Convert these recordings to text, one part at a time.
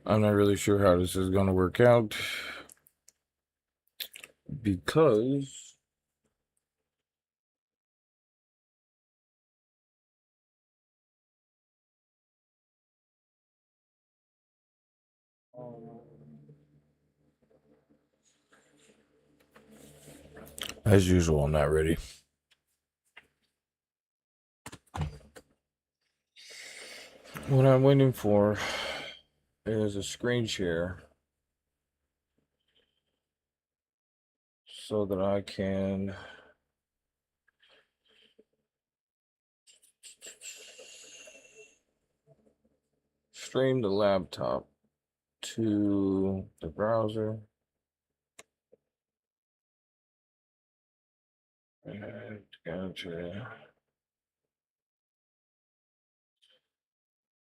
I'm not really sure how this is going to work out because as usual, I'm not ready. What I'm waiting for is a screen share so that I can stream the laptop to the browser and gotcha.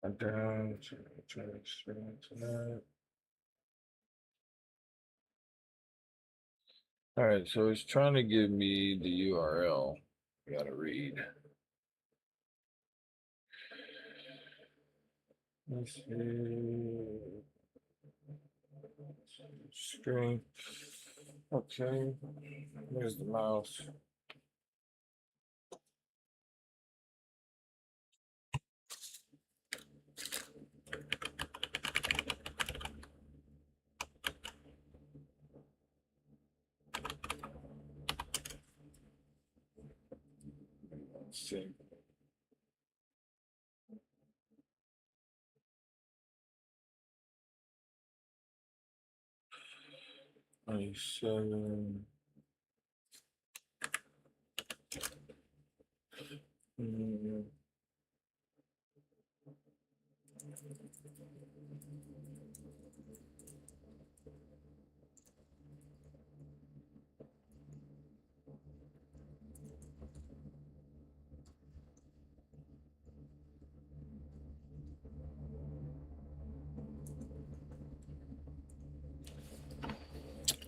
And down to try to stream to that. All right, so it's trying to give me the URL. I gotta read. Let's see. String. Okay. Where's the mouse? Let's see. '97. Mm,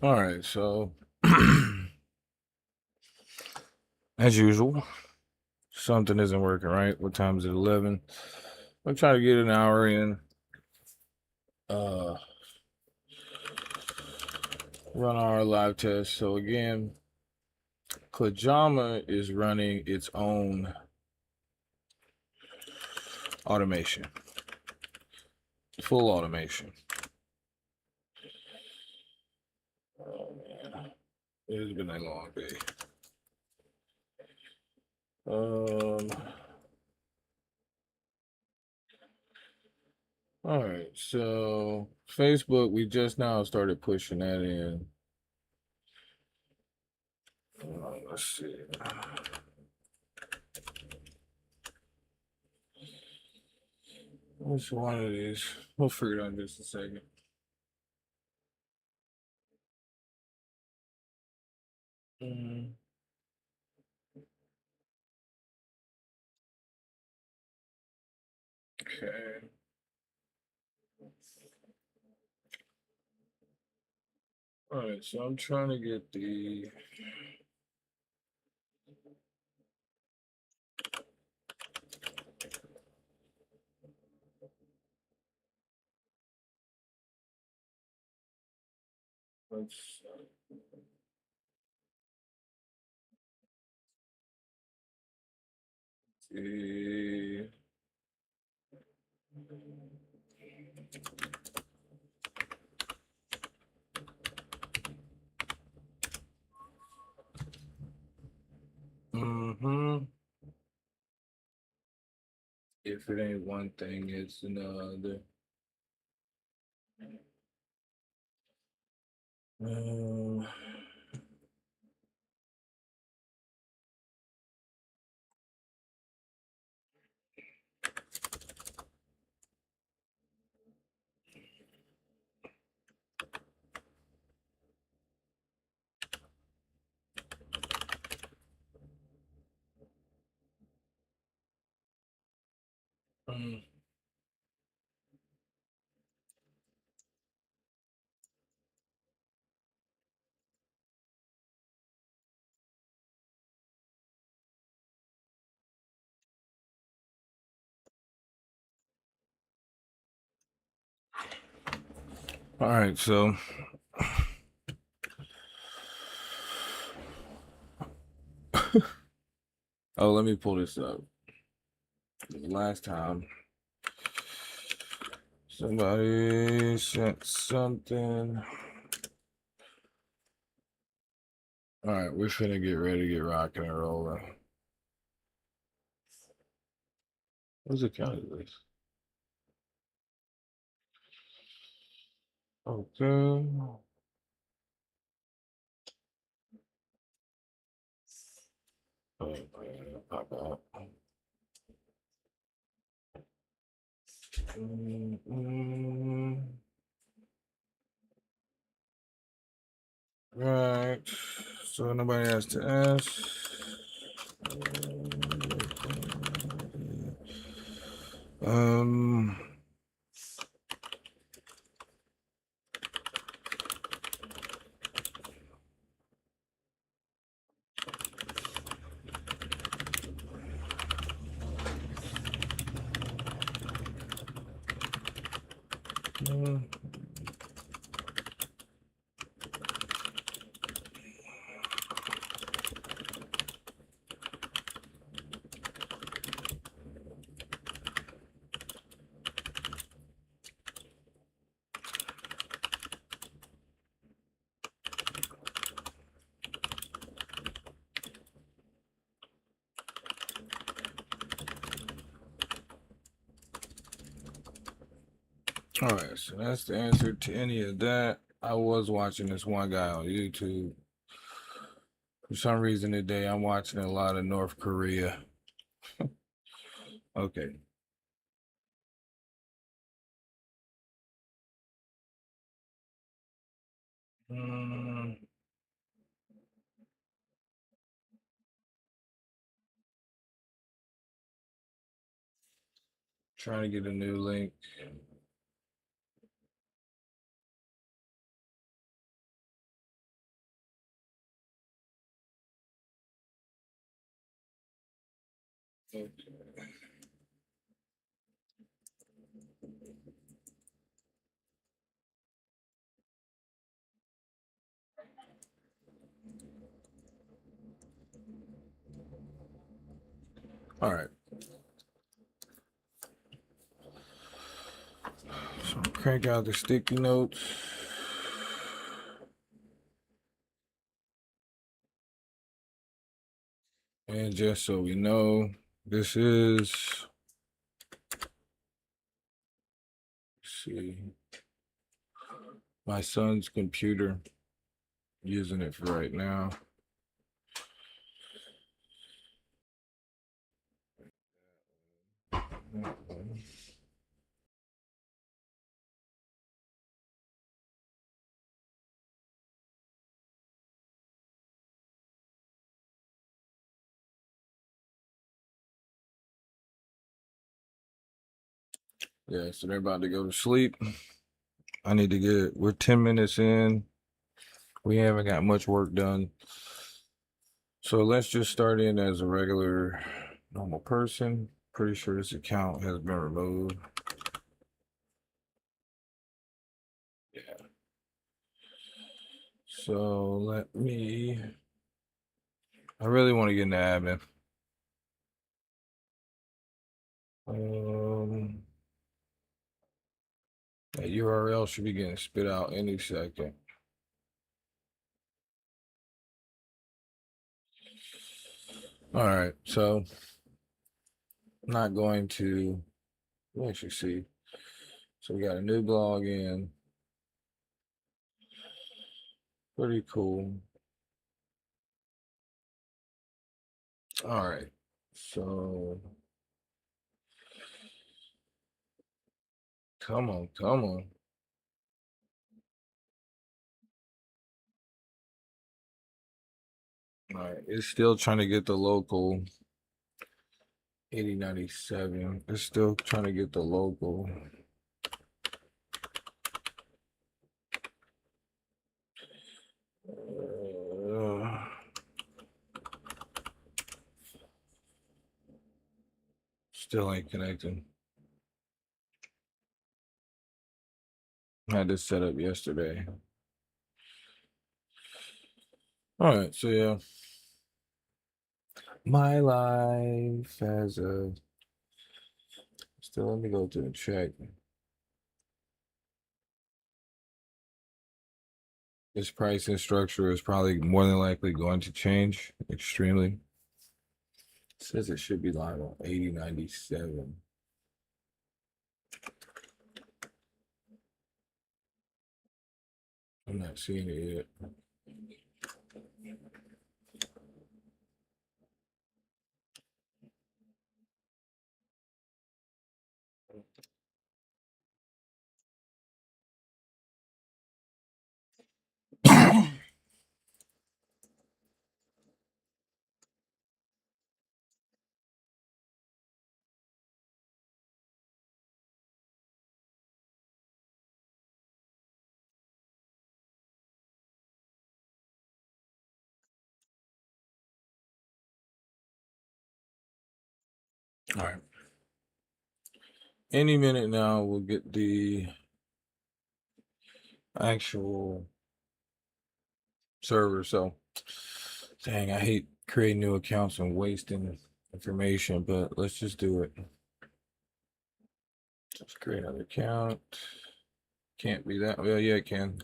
All right, so as usual, something isn't working right. What time is it? 11. I'm trying to get an hour in. Uh, run our live test. So again, Clajama is running its own automation, full automation. Oh man, it has been a long day. Um. All right, so Facebook, we just now started pushing that in. Let's see. Which one of these? We'll figure it out in just a second. Mm, okay. All right, so I'm trying to get the. Let's see. Mm-hmm. If it ain't one thing, it's another. Um, um, All right, so oh, let me pull this up. Last time somebody sent something. All right, we're finna get ready to get rocking and rolling. What's the count of this? Okay. Oh, man, pop out. Right. So nobody has to ask. Um. All right, so that's the answer to any of that. I was watching this one guy on YouTube. For some reason today, I'm watching a lot of North Korea. Okay. Mm, trying to get a new link. All right. So crank out the sticky notes. And just so we know, this is, let's see, my son's computer, using it for right now. Yeah, so they're about to go to sleep. I need to we're 10 minutes in. We haven't got much work done. So let's just start in as a regular, normal person. Pretty sure this account has been removed. Yeah. So I really want to get into admin. That URL should be getting spit out any second. All right, so I'm not going to, let you see. So we got a new blog in. Pretty cool. All right, so come on, come on. All right, it's still trying to get the local 8097. It's still trying to get the local. Uh, Still ain't connecting. I had this set up yesterday. All right, so yeah. My life as a still let me go to the check. This pricing structure is probably more than likely going to change extremely. It says it should be live on 8097. I'm not seeing it yet. All right. Any minute now, we'll get the actual server. So, dang, I hate creating new accounts and wasting information, but let's just do it. Let's create another account. Can't be that. Well, yeah, it can.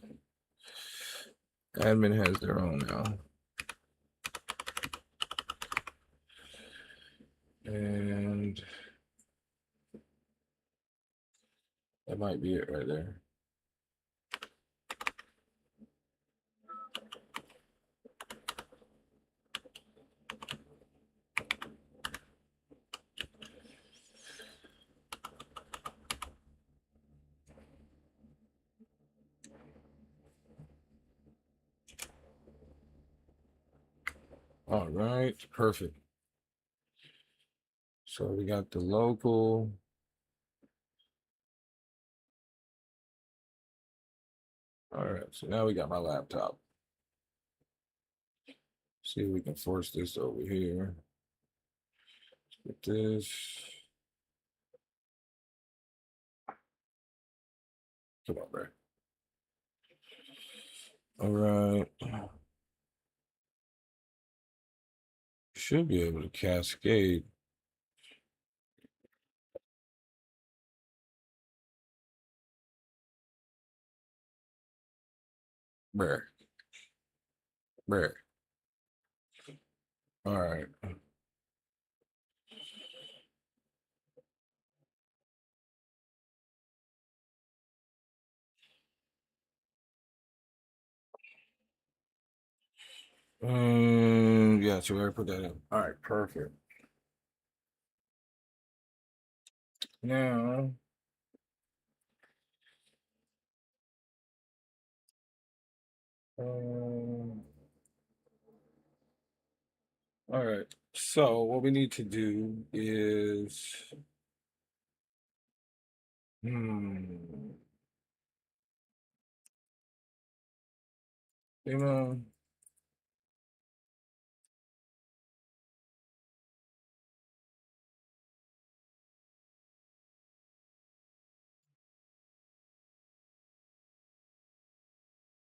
Admin has their own now. And that might be it right there. All right, perfect. So we got the local. All right, so now we got my laptop. See if we can force this over here. Let's get this. Come on, bro. All right. Should be able to cascade. Bruh. Bruh. All right. Yeah, so we already put that in. All right, perfect. Now, all right. So what we need to do is, hmm, you know,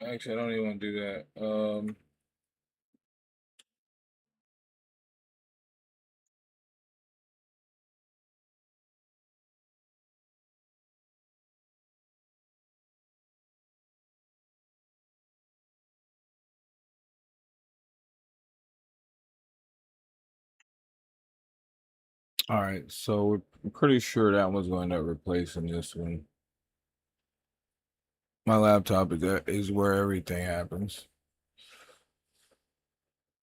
actually, I don't even want to do that. All right, so we're pretty sure that one's going to end up replacing this one. My laptop is where everything happens.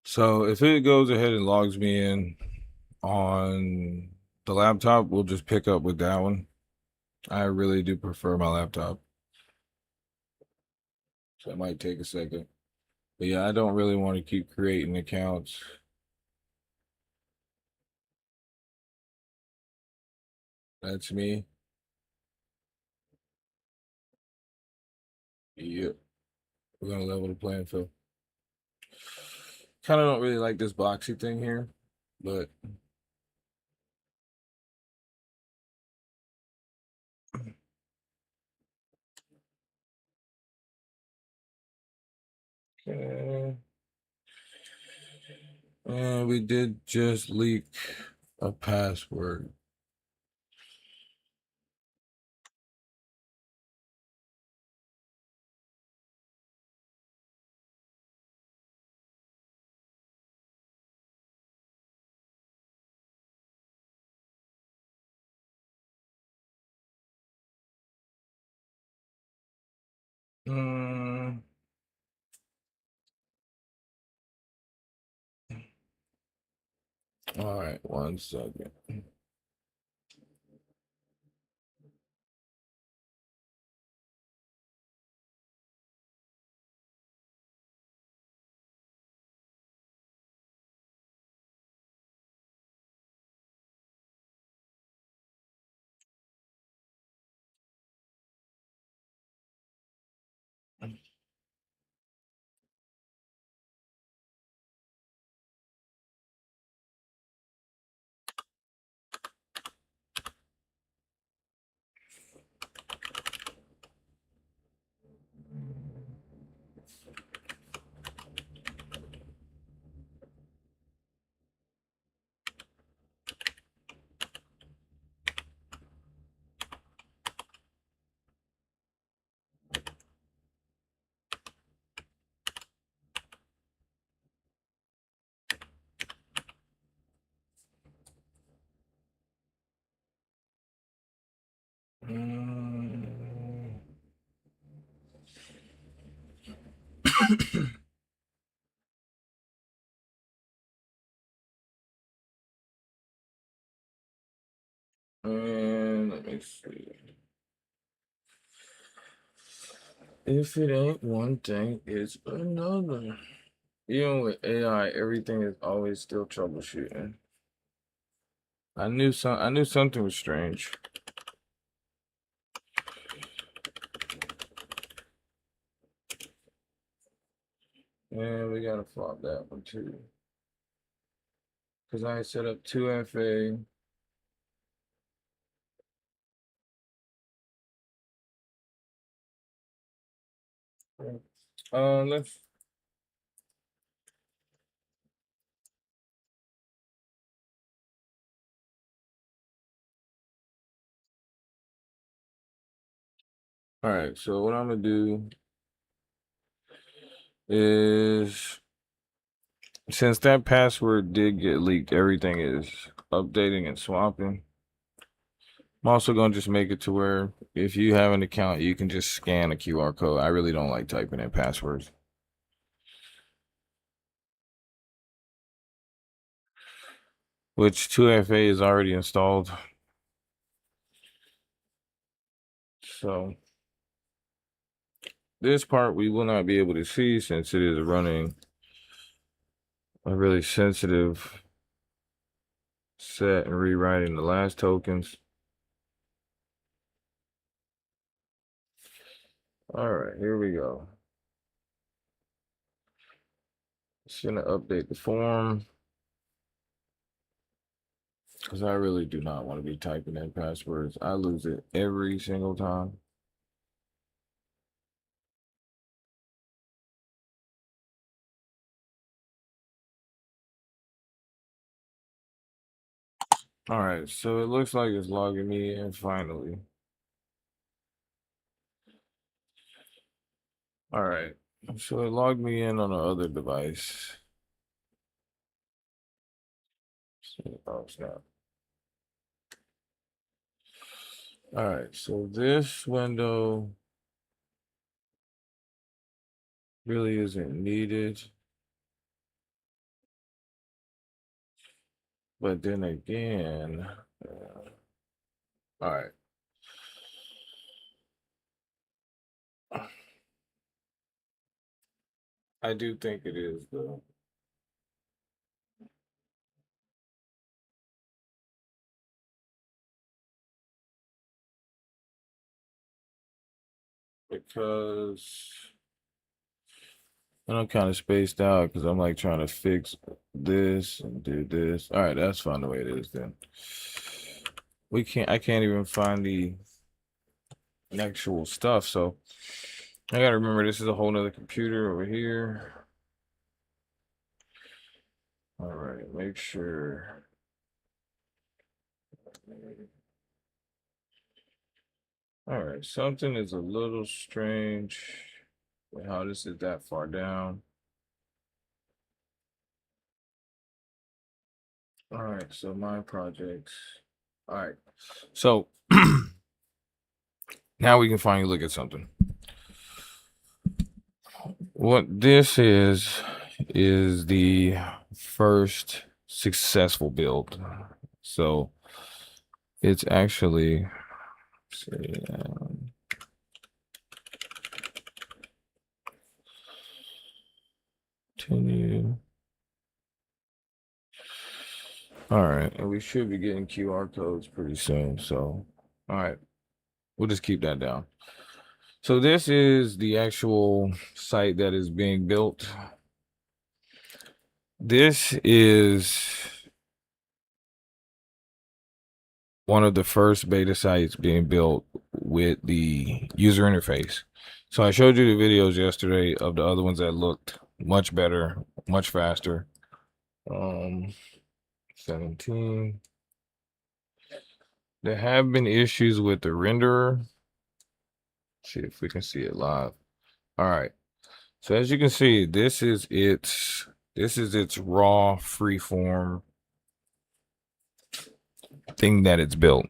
So if it goes ahead and logs me in on the laptop, we'll just pick up with that one. I really do prefer my laptop. So it might take a second. But yeah, I don't really want to keep creating accounts. That's me. Yep. We're gonna level the playing field. Kind of don't really like this boxy thing here, but Okay. And we did just leak a password. Mm, all right, 1 second. Mm. And let me see. If it ain't one thing, it's another. Even with AI, everything is always still troubleshooting. I knew something was strange. And we gotta flop that one too. Because I set up 2FA. Let's all right, so what I'm gonna do is since that password did get leaked, everything is updating and swapping. I'm also gonna just make it to where if you have an account, you can just scan a QR code. I really don't like typing in passwords. Which 2FA is already installed. So this part we will not be able to see since it is running a really sensitive set and rewriting the last tokens. All right, here we go. It's gonna update the form because I really do not want to be typing in passwords. I lose it every single time. All right, so it looks like it's logging me in finally. All right, so it logged me in on the other device. Oh, snap. All right, so this window really isn't needed. But then again, all right. I do think it is though, because and I'm kind of spaced out because I'm like trying to fix this and do this. All right, that's fine the way it is then. I can't even find the actual stuff. So I gotta remember this is a whole nother computer over here. All right, make sure. All right, something is a little strange with how this is that far down. All right, so my projects. All right, so now we can finally look at something. What this is the first successful build. So it's actually, say, continue. All right, and we should be getting QR codes pretty soon. So, all right, we'll just keep that down. So this is the actual site that is being built. This is one of the first beta sites being built with the user interface. So I showed you the videos yesterday of the other ones that looked much better, much faster. 17. There have been issues with the renderer. See if we can see it live. All right. So as you can see, this is its raw freeform thing that it's built.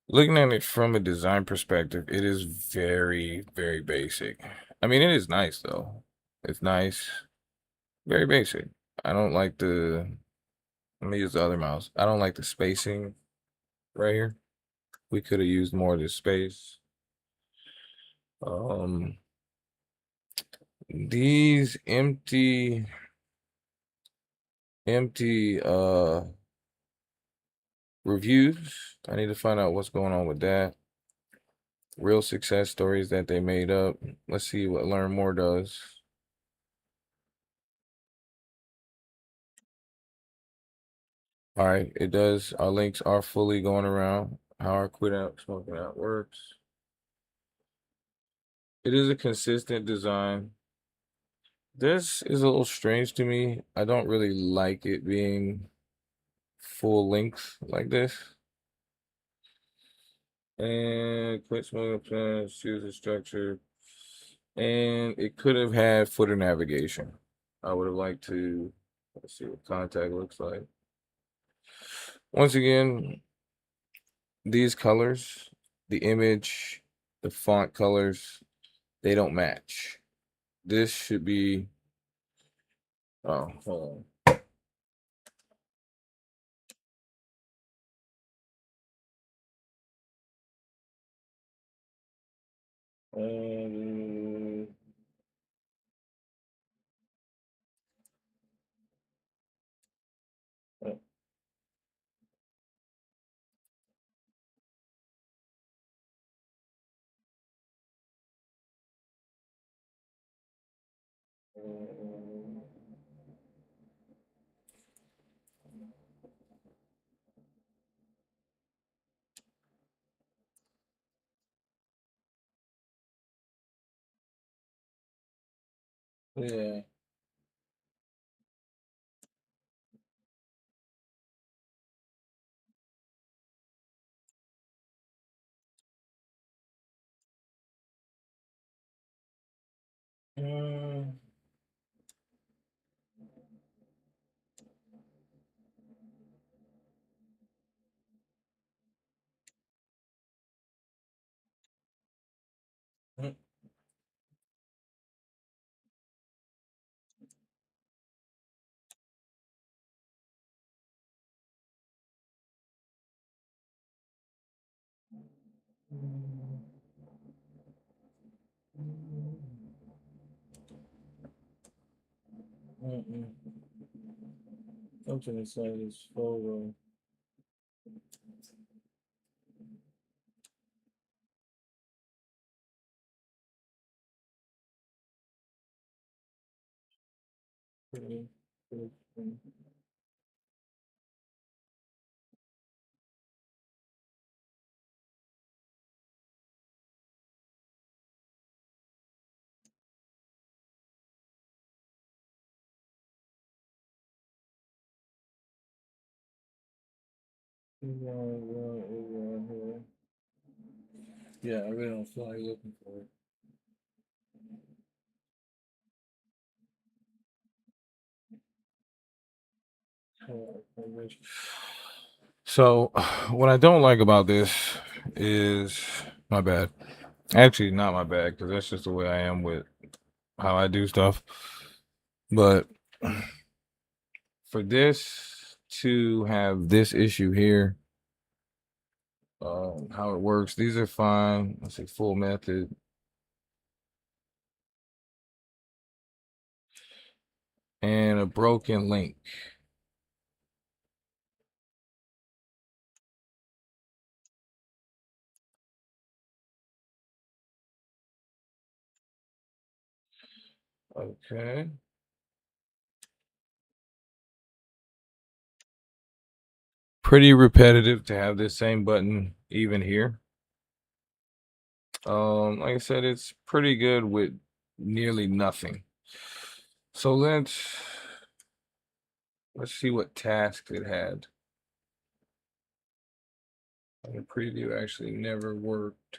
Looking at it from a design perspective, it is very, very basic. I mean, it is nice though. It's nice, very basic. I don't like let me use the other mouse. I don't like the spacing right here. We could have used more of this space. Um, these empty reviews. I need to find out what's going on with that. Real success stories that they made up. Let's see what Learn More does. All right, it does. Our links are fully going around. How our quit out smoking out works. It is a consistent design. This is a little strange to me. I don't really like it being full length like this. And quit smoking plans, choose a structure. And it could have had footer navigation. I would have liked to, let's see what contact looks like. Once again, these colors, the image, the font colors, they don't match. This should be, oh, hold on. Uh, yeah. Mm, mm, mm. Something inside this photo. Pretty, pretty. Yeah, I really don't feel like looking for it. So, what I don't like about this is my bad. Actually, not my bad because that's just the way I am with how I do stuff. But for this to have this issue here, how it works, these are fine. Let's see, full method. And a broken link. Okay. Pretty repetitive to have this same button even here. Like I said, it's pretty good with nearly nothing. So let's see what tasks it had. The preview actually never worked.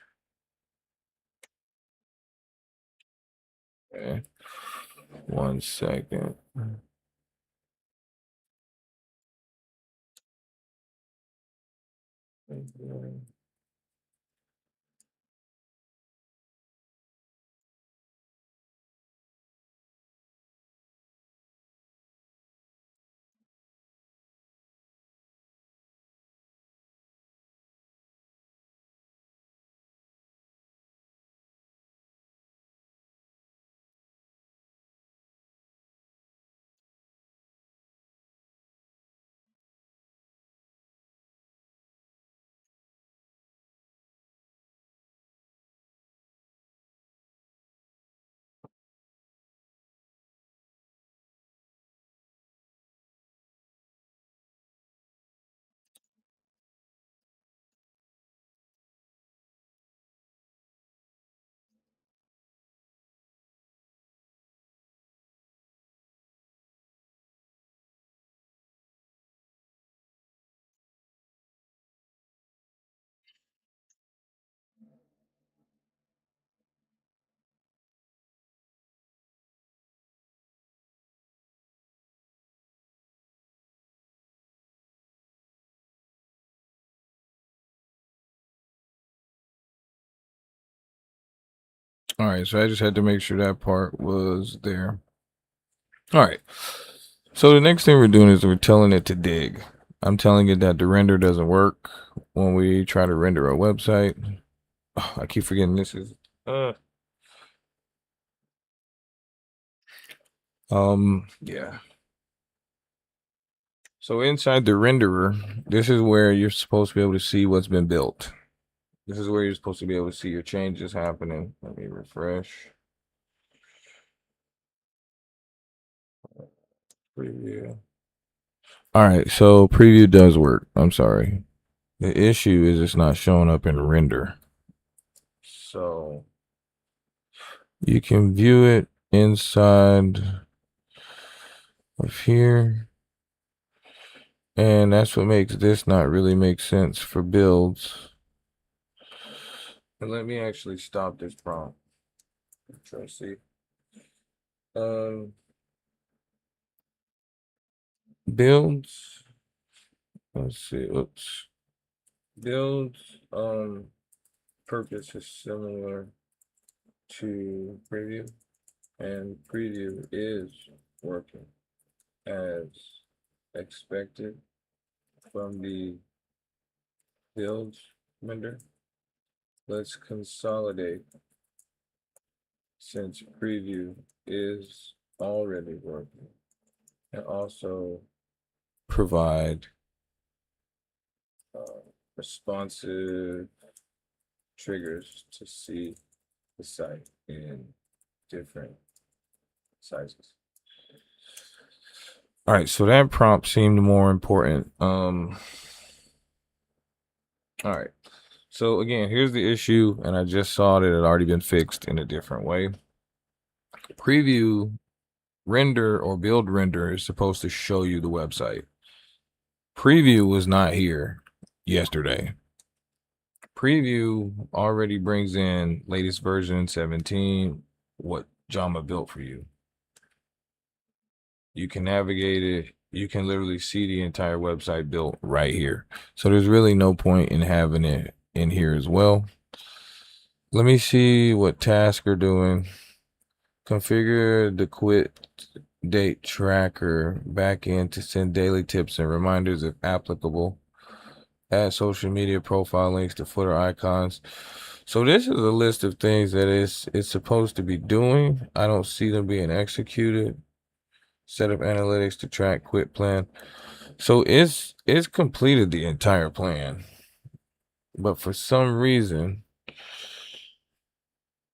Okay. 1 second. All right, so I just had to make sure that part was there. All right. So the next thing we're doing is we're telling it to dig. I'm telling it that the render doesn't work when we try to render a website. Oh, I keep forgetting this is yeah. So inside the renderer, this is where you're supposed to be able to see what's been built. This is where you're supposed to be able to see your changes happening. Let me refresh. Preview. All right, so preview does work. I'm sorry. The issue is it's not showing up in render. So you can view it inside of here. And that's what makes this not really make sense for builds. And let me actually stop this prompt. Try to see. Builds. Let's see. Oops. Builds purpose is similar to preview, and preview is working as expected from the builds render. Let's consolidate since preview is already working, and also provide responsive triggers to see the site in different sizes. All right, so that prompt seemed more important. All right. So again, here's the issue, and I just saw that it had already been fixed in a different way. Preview render or build render is supposed to show you the website. Preview was not here. yesterday. Preview already brings in latest version 17, what Jama built for you. You can navigate it. You can literally see the entire website built right here. So there's really no point in having it in here as well. Let me see what tasks are doing. Configure the quit date tracker backend to send daily tips and reminders if applicable. Add social media profile links to footer icons. So this is a list of things that it's supposed to be doing. I don't see them being executed. Set up analytics to track quit plan. So it's completed the entire plan. But for some reason,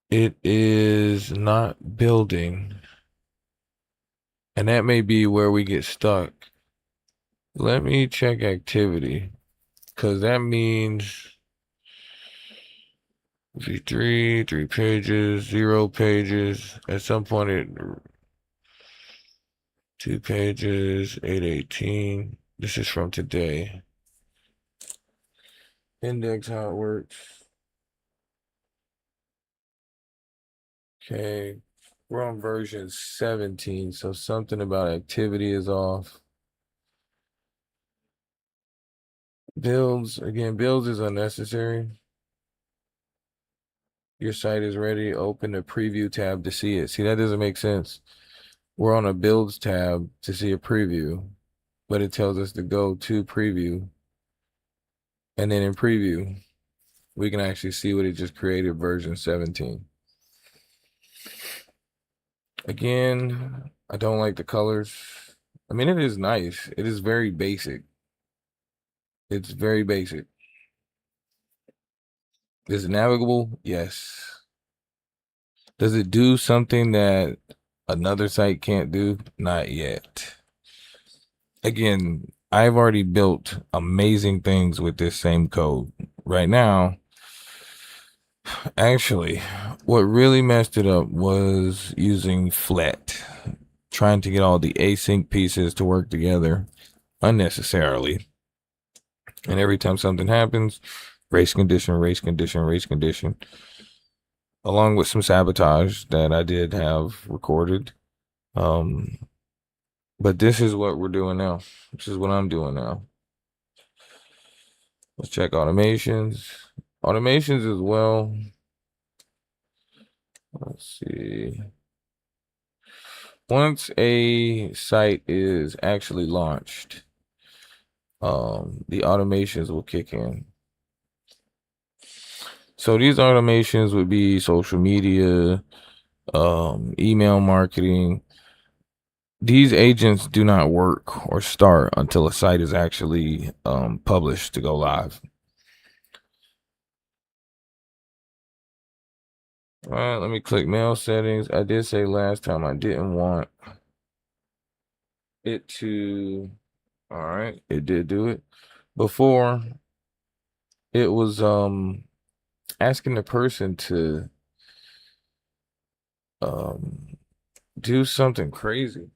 it is not building. And that may be where we get stuck. Let me check activity, because that means V3, 3 pages, 0 pages. At some point, 2 pages, 818. This is from today. Index, how it works. Okay, we're on version 17, so something about activity is off. Builds, again, builds is unnecessary. Your site is ready. Open the preview tab to see it. See, that doesn't make sense. We're on a builds tab to see a preview, but it tells us to go to preview. And then in preview, we can actually see what it just created, version 17. Again, I don't like the colors. I mean, it is nice. It is very basic. It's very basic. Is it navigable? Yes. Does it do something that another site can't do? Not yet. Again, I've already built amazing things with this same code. Right now, actually, what really messed it up was using flet, trying to get all the async pieces to work together unnecessarily. And every time something happens, race condition, race condition, race condition, along with some sabotage that I did have recorded. But this is what we're doing now. This is what I'm doing now. Let's check automations. Automations as well. Let's see. Once a site is actually launched, the automations will kick in. So these automations would be social media, email marketing. These agents do not work or start until a site is actually published to go live. All right, let me click mail settings. I did say last time I didn't want it to, all right, it did do it. Before, it was asking the person to um do something crazy.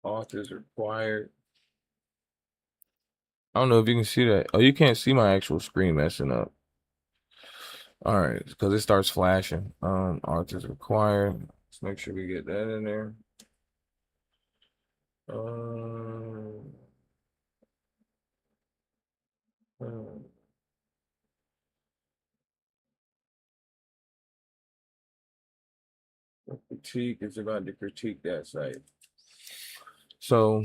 Authors required. I don't know if you can see that. Oh, you can't see my actual screen messing up. All right, because it starts flashing. Authors required. Let's make sure we get that in there. Um, uh, critique is about to critique that site. So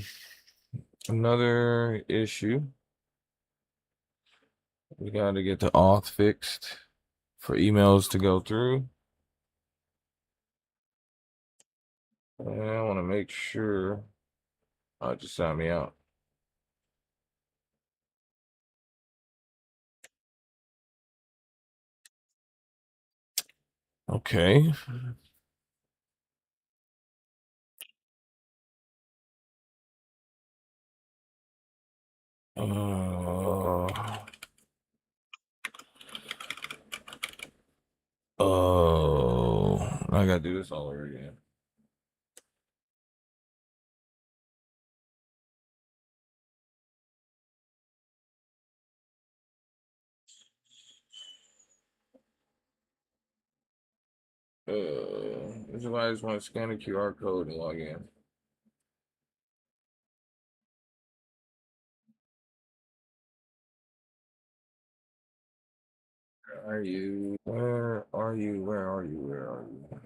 another issue, we got to get the auth fixed for emails to go through. And I want to make sure. Just sign me out. Okay. Uh, oh, I gotta do this all over again. This is why I just want to scan a QR code and log in. Where are you? Where are you? Where are you? Where are you?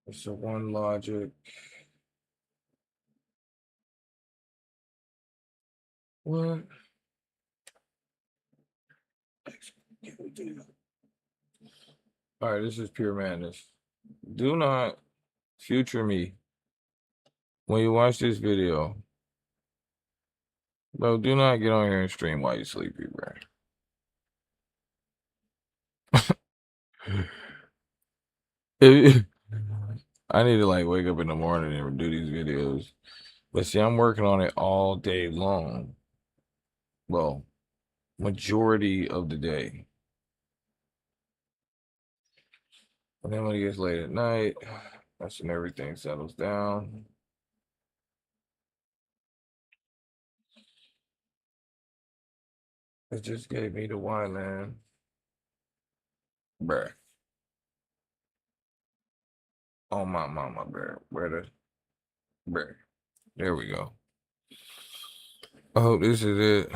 It's a one logic. What? All right, this is pure madness. Do not future me when you watch this video. Bro, do not get on here and stream while you sleepy, bro. I need to like wake up in the morning and do these videos. But see, I'm working on it all day long. Well, majority of the day. And then when it gets late at night, that's when everything settles down. It just gave me the wine, man. Bruh. Oh my mama, bruh. Where the bruh. There we go. I hope this is it.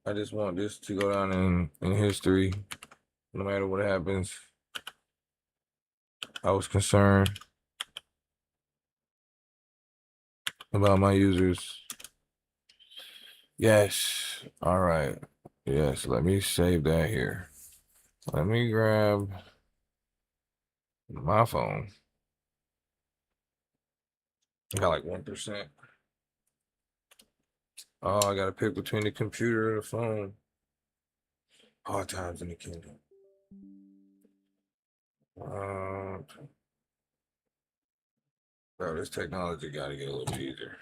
I just want this to go down in history. No matter what happens. I was concerned about my users. Yes. All right. Yes. Let me save that here. Let me grab my phone. I got like 1%. Oh, I gotta pick between the computer and the phone. Hard times in the kingdom. Uh, bro, this technology gotta get a little easier.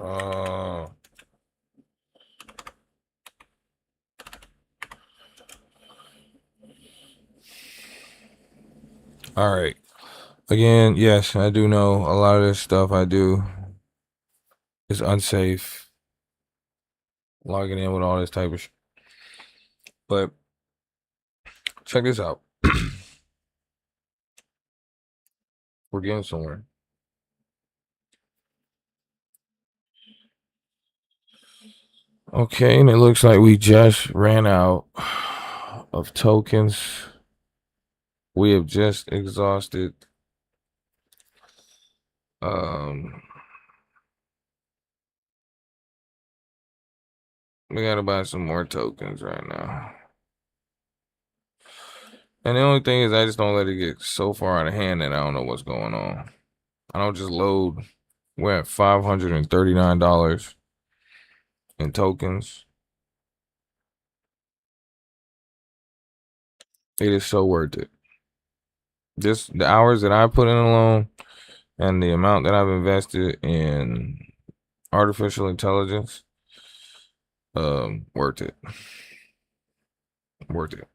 Uh, all right. Again, yes, I do know a lot of this stuff I do is unsafe. Logging in with all this type of but check this out. We're getting somewhere. Okay, and it looks like we just ran out of tokens. We have just exhausted um we gotta buy some more tokens right now. And the only thing is I just don't let it get so far out of hand that I don't know what's going on. I don't just load. We're at $539 in tokens. It is so worth it. Just the hours that I put in alone and the amount that I've invested in artificial intelligence, worth it. Worth it.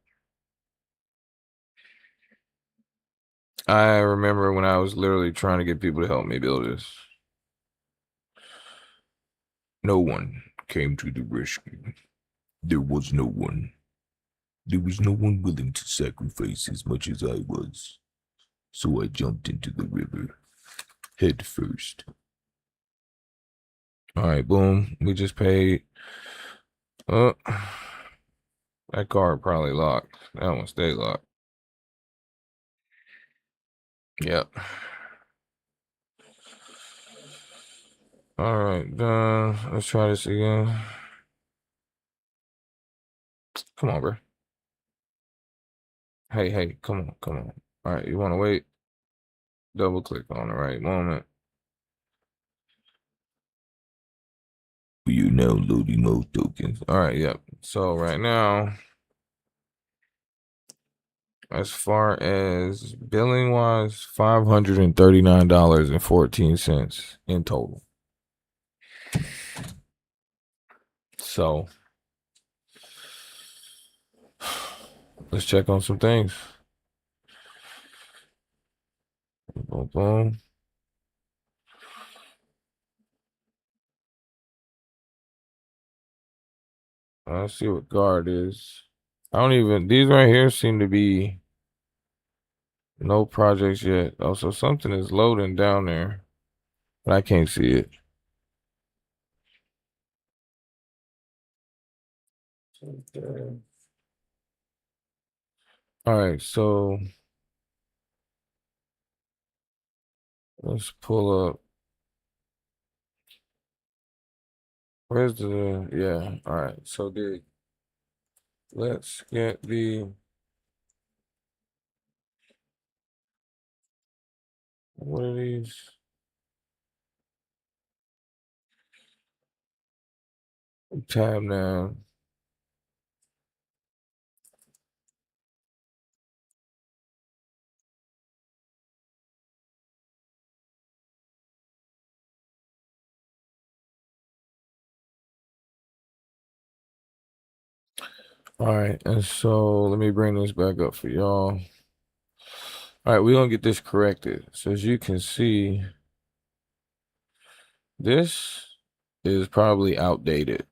I remember when I was literally trying to get people to help me build this. No one came to the rescue. There was no one. There was no one willing to sacrifice as much as I was. So I jumped into the river, head first. All right, boom. We just paid. Uh, that card probably locked. That one stay locked. Yep. All right, done. Let's try this again. Come on, bro. Hey, come on, come on. All right, you want to wait? Double click on the right moment. You know, loading mode tokens. All right, yep. So right now, as far as billing wise, $539.14 in total. So let's check on some things. Boom, boom. Let's see what guard is. I don't even, these right here seem to be no projects yet. Oh, so something is loading down there, but I can't see it. All right, so let's pull up. Where's the, yeah, all right. So let's get the, what are these? Tab now. All right, and so let me bring this back up for y'all. All right, we're gonna get this corrected. So as you can see, this is probably outdated.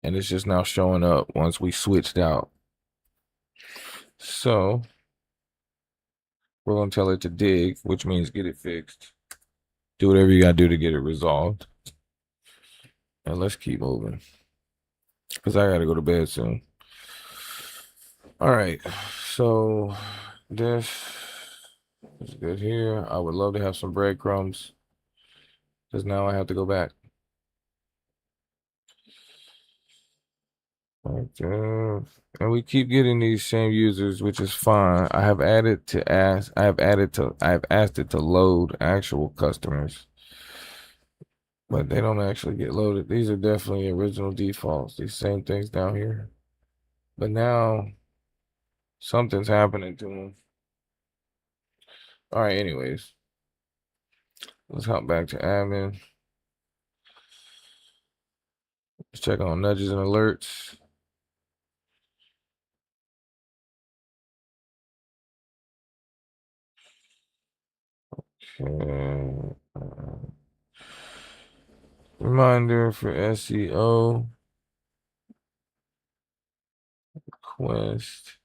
And it's just now showing up once we switched out. So we're gonna tell it to dig, which means get it fixed. Do whatever you gotta do to get it resolved. And let's keep moving. Because I gotta go to bed soon. All right. So this is good here. I would love to have some breadcrumbs. Because now I have to go back. Okay. And we keep getting these same users, which is fine. I have asked it to load actual customers. But they don't actually get loaded. These are definitely original defaults. These same things down here. But now something's happening to them. All right, anyways. Let's hop back to admin. Let's check on nudges and alerts. Okay. Reminder for SEO. Quest.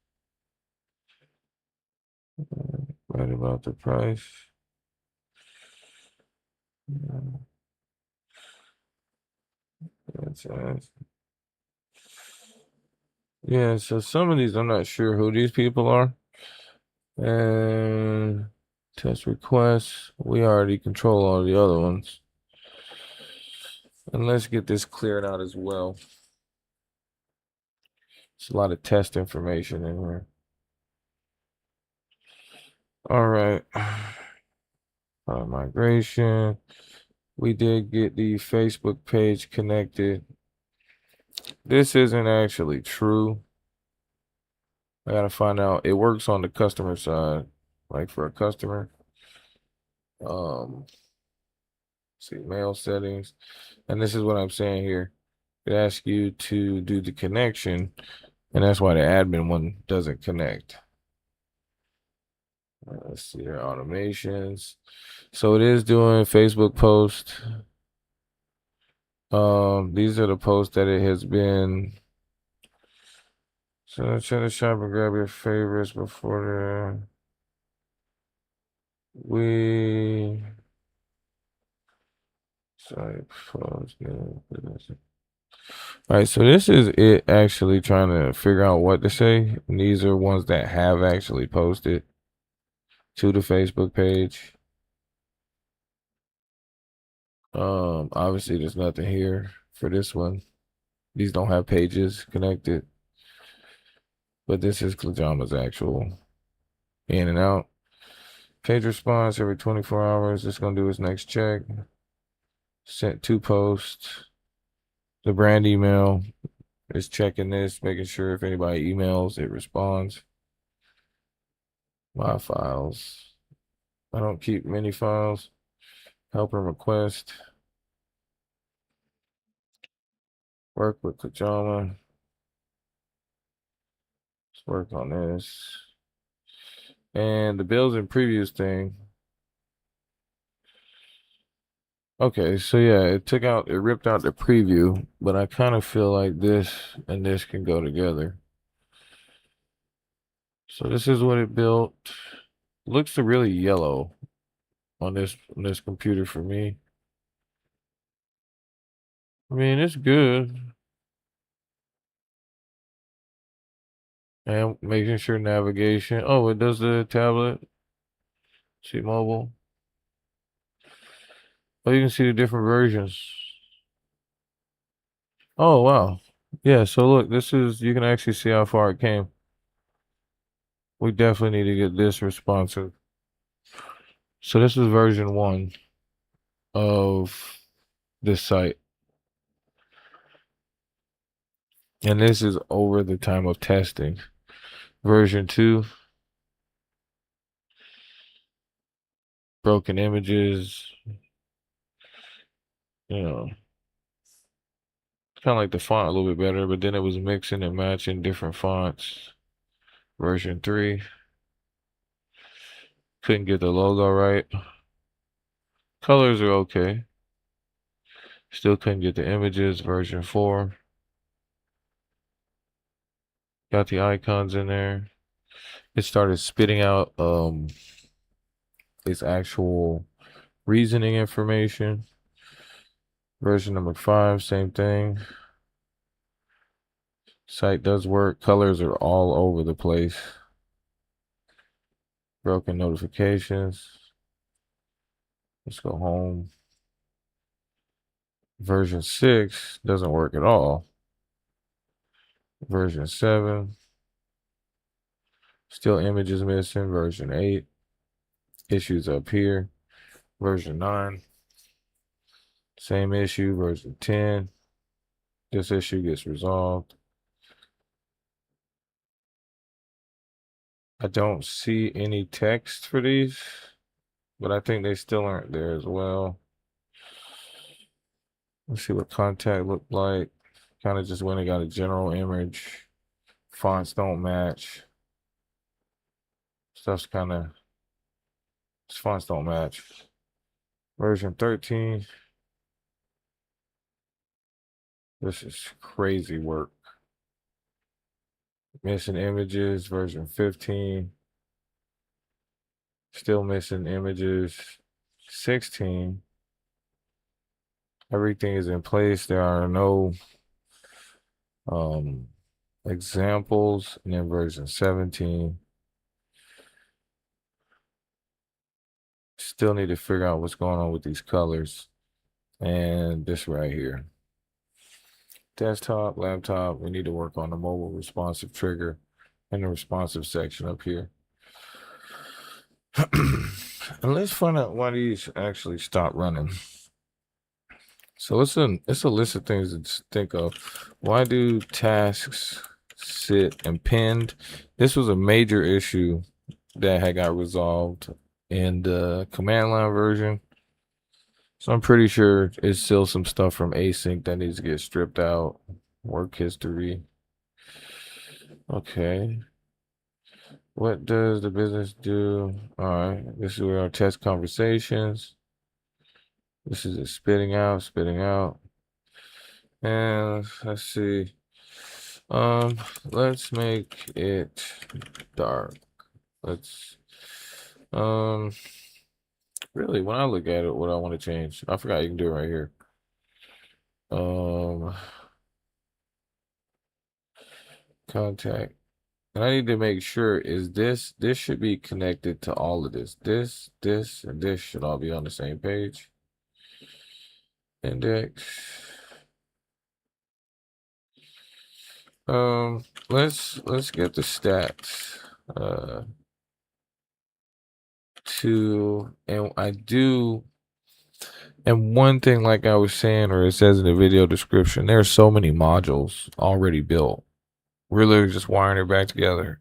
Right about the price. That's yeah, so some of these I'm not sure who these people are. And test requests. We already control all the other ones. And let's get this cleared out as well. It's a lot of test information in here. All right. Migration. We did get the Facebook page connected. This isn't actually true. I gotta find out. It works on the customer side, like for a customer. See mail settings, and this is what I'm saying here. It asks you to do the connection, and that's why the admin one doesn't connect. Let's see your automations. So it is doing Facebook post. These are the posts that it has been. So check the shop and grab your favorites before we sorry post. All right, so this is it actually trying to figure out what to say. And these are ones that have actually posted to the Facebook page. Obviously there's nothing here for this one. These don't have pages connected. but this is Clajama's actual in and out. Page response every 24 hours. It's going to do its next check. Sent 2 posts. The brand email is checking this, making sure if anybody emails, it responds. My files. I don't keep many files. Helper request. Work with Clajama. Let's work on this. And the bills and previews thing. Okay, so yeah, it ripped out the preview, but I kind of feel like this and this can go together. So this is what it built. Looks really yellow on this computer for me. I mean, it's good. And making sure navigation. Oh, it does the tablet. See mobile. Oh, you can see the different versions. Oh, wow. Yeah, so look, you can actually see how far it came. We definitely need to get this responsive. So this is version 1 of this site. And this is over the time of testing. Version 2, broken images, you know, kind of like the font a little bit better, but then it was mixing and matching different fonts. Version 3, couldn't get the logo right. Colors are okay. Still couldn't get the images. Version 4, got the icons in there. It started spitting out its actual reasoning information. Version number 5, same thing. Site does work. Colors are all over the place. Broken notifications. Let's go home. Version 6 doesn't work at all. Version 7. Still images missing. Version 8. Issues up here. Version 9. Same issue. Version 10. This issue gets resolved. I don't see any text for these, but I think they still aren't there as well. Let's see what contact looked like. Kind of just went and got a general image. Fonts don't match. Stuff's kind of, fonts don't match. Version 13. This is crazy work. Missing images. Version 15. Still missing images. 16. Everything is in place. There are no examples. And then version 17. Still need to figure out what's going on with these colors. And this right here. Desktop, laptop, we need to work on the mobile responsive trigger and the responsive section up here. And let's find out why these actually stop running. So it's a list of things to think of. Why do tasks sit and pinned? This was a major issue that had got resolved in the command line version. So I'm pretty sure it's still some stuff from async that needs to get stripped out. Work history. Okay. What does the business do? All right. This is where our test conversations. This is it spitting out, spitting out. And let's see. Let's make it dark. Let's really when I look at it, what I want to change. I forgot you can do it right here. Contact. And I need to make sure this should be connected to all of this. This, and this should all be on the same page. Index. let's get the stats. And one thing, like I was saying, or it says in the video description, there's so many modules already built. We're literally just wiring it back together,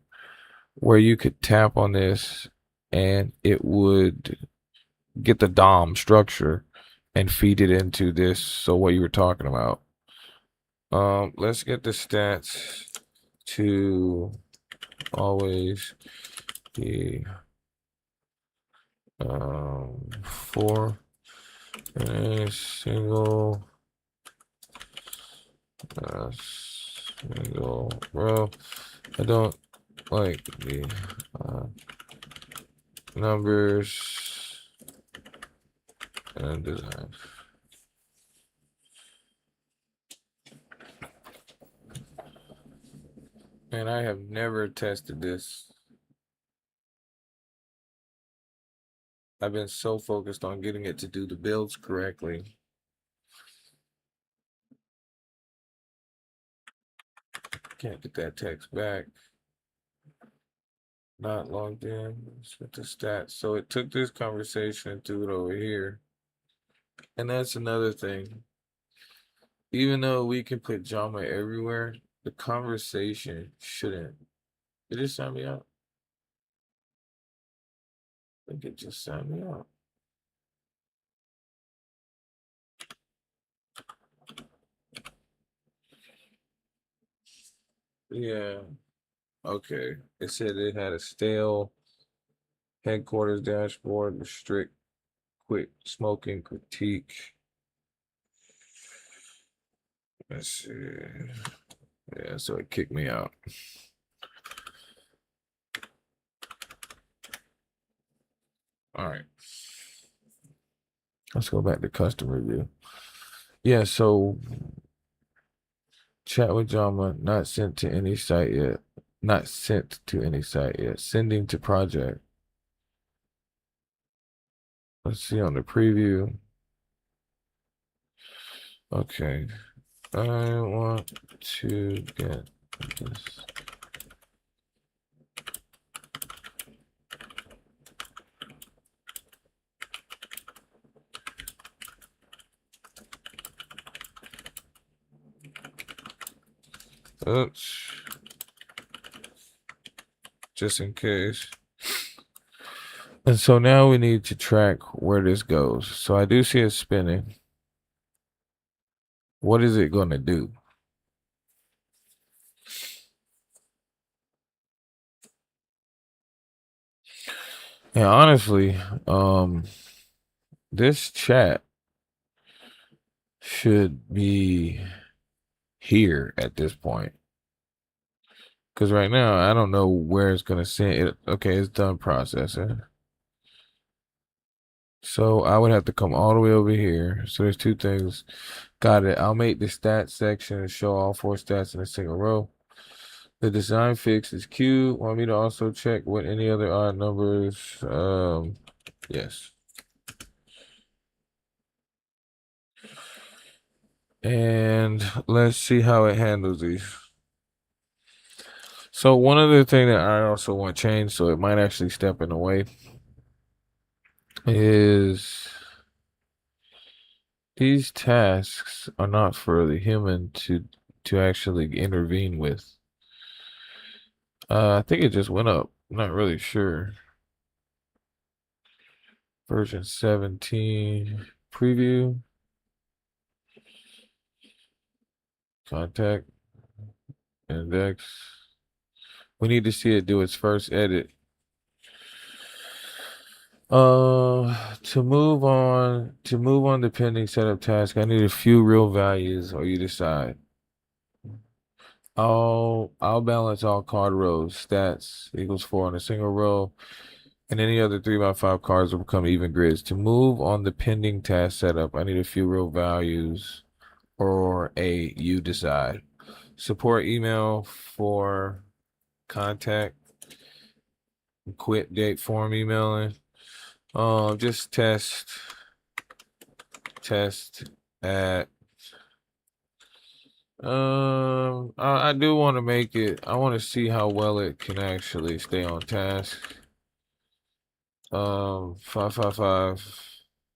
where you could tap on this and it would get the DOM structure and feed it into this. So what you were talking about. Let's get the stats to always be for a single row. I don't like the numbers and design. And I have never tested this. I've been so focused on getting it to do the builds correctly. Can't get that text back. Not logged in. Let's get the stats. So it took this conversation and threw it over here. And that's another thing. Even though we can put Jama everywhere, the conversation shouldn't. Did it sign me out? I think it just signed me out. Yeah. Okay. It said it had a stale headquarters dashboard, restrict, quit smoking, critique. Let's see. Yeah, so it kicked me out. All right. Let's go back to custom review. Yeah, so chat with Jama, not sent to any site yet. Not sent to any site yet. Sending to project. Let's see on the preview. Okay. I want to get this. Oops. Just in case. And so now we need to track where this goes. So I do see it spinning. What is it going to do? And honestly, this chat should be here at this point. Because right now, I don't know where it's going to send it. Okay, it's done processing. So I would have to come all the way over here. So there's two things. Got it. I'll make the stats section and show all 4 stats in a single row. The design fix is queued. Want me to also check what any other odd numbers? Yes. And let's see how it handles these. So one other thing that I also want to change, so it might actually step in the way, is these tasks are not for the human to actually intervene with. I think it just went up. I'm not really sure. Version 17 preview. Contact index. We need to see it do its first edit. To move on the pending setup task, I need a few real values, or you decide. I'll balance all card rows. Stats equals 4 on a single row, and any other 3x5 cards will become even grids. To move on the pending task setup, I need a few real values, or a you decide. Support email for contact, quit date form emailing. Just test at I do want to make it. I want to see how well it can actually stay on task. 555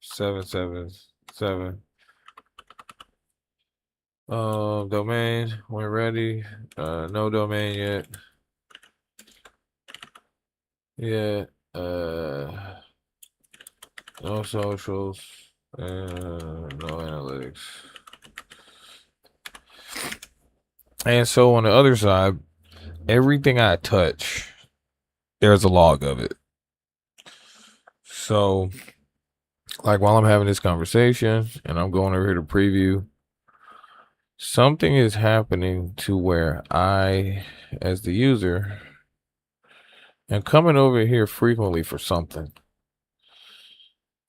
777. Domain when ready. No domain yet. Yeah. No socials. No analytics. And so on the other side, everything I touch, there's a log of it. So, like while I'm having this conversation and I'm going over here to preview, something is happening to where I, as the user, am coming over here frequently for something.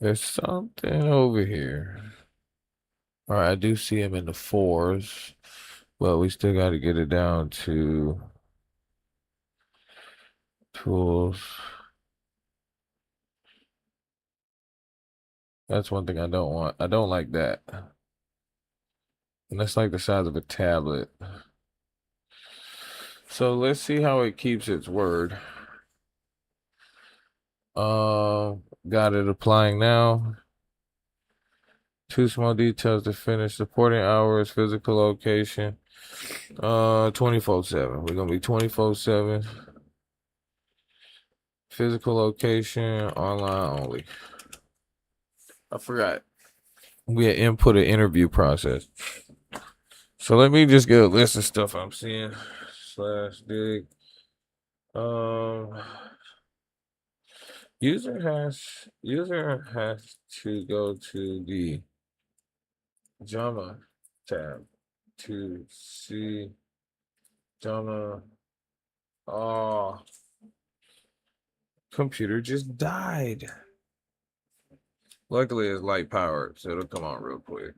There's something over here. All right, I do see him in the 4s, but we still got to get it down to tools. That's one thing I don't want. I don't like that. And that's like the size of a tablet. So let's see how it keeps its word. Got it applying now. Two small details to finish. Supporting hours, physical location. 24/7. We're gonna be 24/7. Physical location, online only. I forgot. We had input an interview process. So let me just get a list of stuff I'm seeing. /dig. User has to go to the Clajama tab to see Clajama. Oh, computer just died. Luckily, it's light powered, so it'll come on real quick.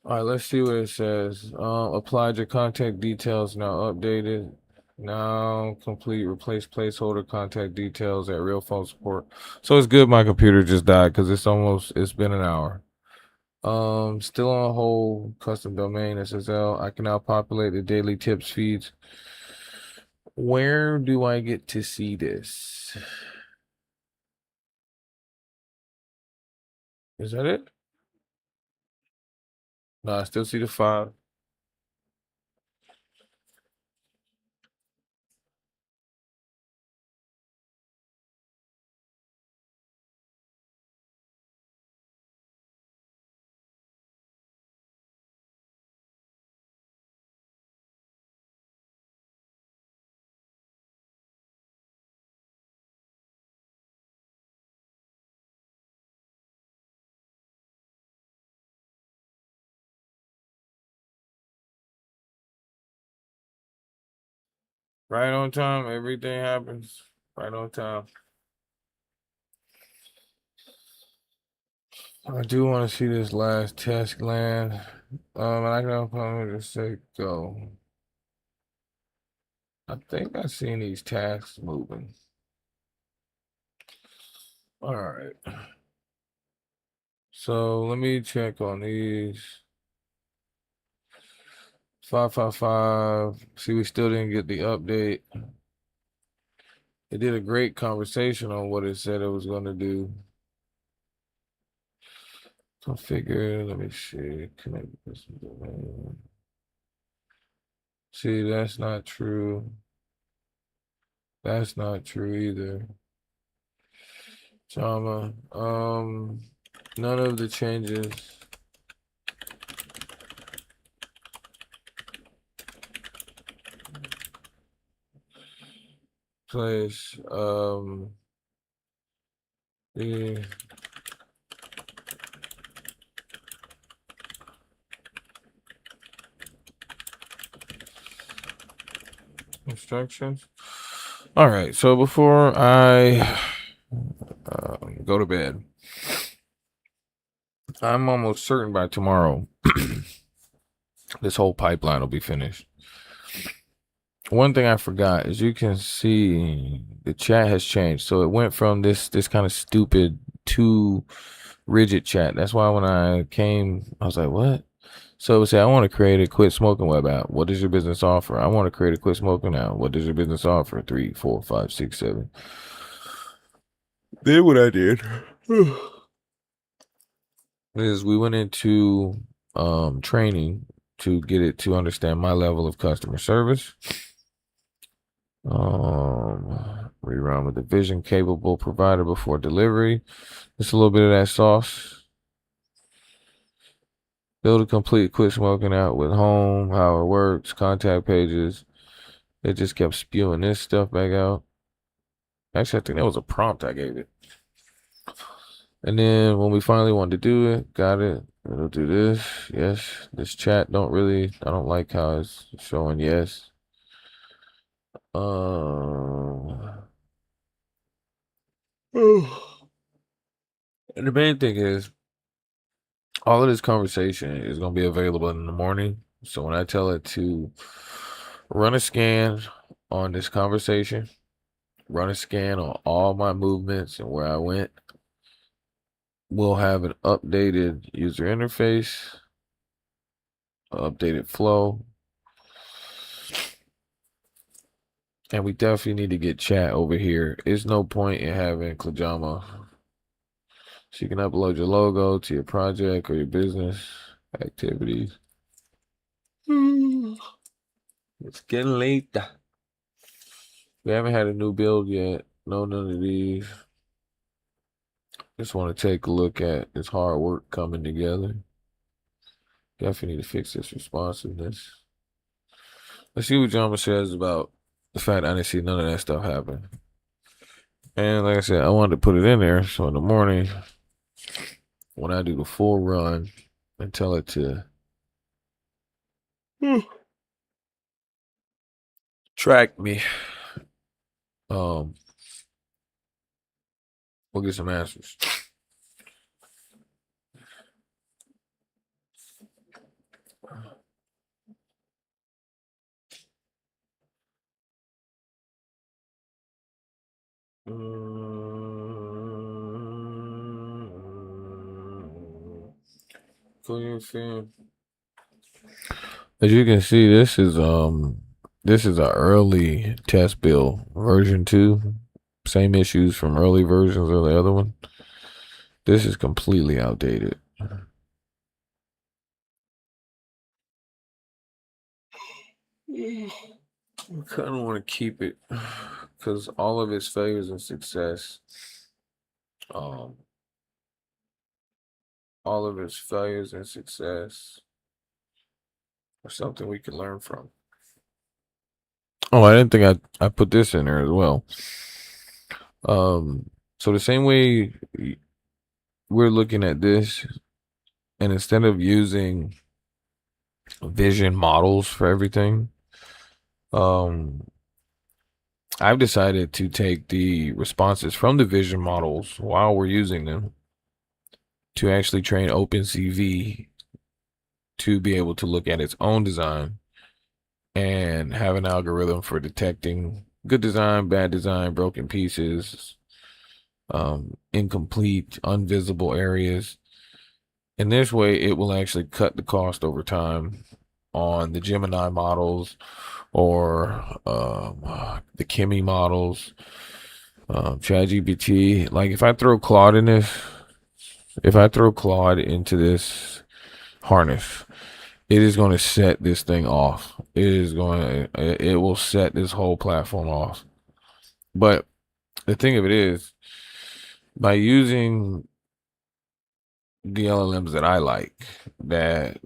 All right, let's see what it says. Applied your contact details now updated. Now complete. Replace placeholder contact details at real phone support. So it's good. My computer just died because it's been an hour. Still on hold. Custom domain SSL. I can now populate the daily tips feeds. Where do I get to see this? Is that it? No, I still see the 5. Right on time. Everything happens right on time. I do want to see this last test land. And I can just say go. I think I've seen these tasks moving. All right. So let me check on these. 555. See, we still didn't get the update. It did a great conversation on what it said it was going to do. Configure. Let me see. Connect this domain. See, that's not true. That's not true either. Jama. None of the changes. Place. The instructions. All right. So before I go to bed, I'm almost certain by tomorrow this whole pipeline will be finished. One thing I forgot is you can see the chat has changed. So it went from this kind of stupid 2 rigid chat. That's why when I came, I was like, what? So it would say, I want to create a quit smoking web app. What does your business offer? I want to create a quit smoking now. What does your business offer? 3, 4, 5, 6, 7. Then what I did is we went into training to get it to understand my level of customer service. Rerun with the vision capable provider before delivery. Just a little bit of that sauce. Build a complete quit smoking out with home, how it works, contact pages. It just kept spewing this stuff back out. Actually, I think that was a prompt I gave it. And then when we finally wanted to do it, got it. It'll do this. Yes. This chat I don't like how it's showing yes. And the main thing is all of this conversation is going to be available in the morning. So when I tell it to run a scan on this conversation, run a scan on all my movements and where I went, we'll have an updated user interface, updated flow. And we definitely need to get chat over here. There's no point in having Clajama. So you can upload your logo to your project or your business activities. It's getting late. We haven't had a new build yet. No, none of these. Just want to take a look at this hard work coming together. Definitely need to fix this responsiveness. Let's see what Jama says about the fact I didn't see none of that stuff happen. And like I said, I wanted to put it in there so in the morning, when I do the full run and tell it to track me, we'll get some answers. As you can see, this is an early test build, version 2. Same issues from early versions of the other one. This is completely outdated. I kind of want to keep it because all of its failures and success, all of its failures and success are something we can learn from. Oh, I didn't think I put this in there as well. So the same way we're looking at this, and instead of using vision models for everything, I've decided to take the responses from the vision models while we're using them to actually train OpenCV to be able to look at its own design and have an algorithm for detecting good design, bad design, broken pieces, incomplete, invisible areas. In this way, it will actually cut the cost over time on the Gemini models or the Kimi models, ChatGPT. Like if I throw Claude in this, if I throw Claude into this harness, it is going to set this thing off. It will set this whole platform off. But the thing of it is, by using the LLMs that I like, that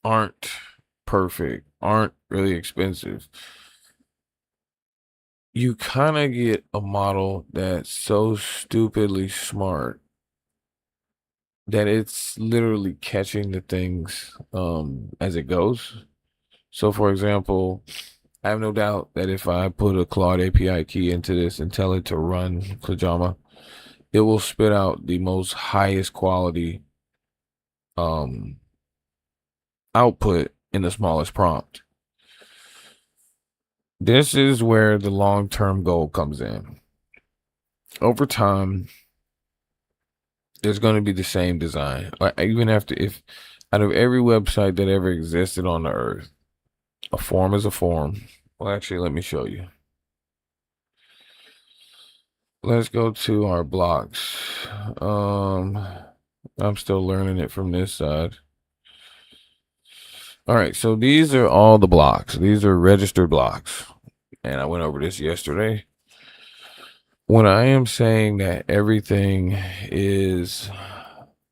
aren't perfect, aren't really expensive, you kind of get a model that's so stupidly smart that it's literally catching the things as it goes. So for example, I have no doubt that if I put a Claude API key into this and tell it to run Clajama, it will spit out the most highest quality output in the smallest prompt. This is where the long-term goal comes in. Over time, it's going to be the same design. Like, even after, if out of every website that ever existed on the earth, a form is a form. Well, actually, let me show you. Let's go to our blocks. I'm still learning it from this side. All right, so these are all the blocks. These are registered blocks. And I went over this yesterday. When I am saying that everything is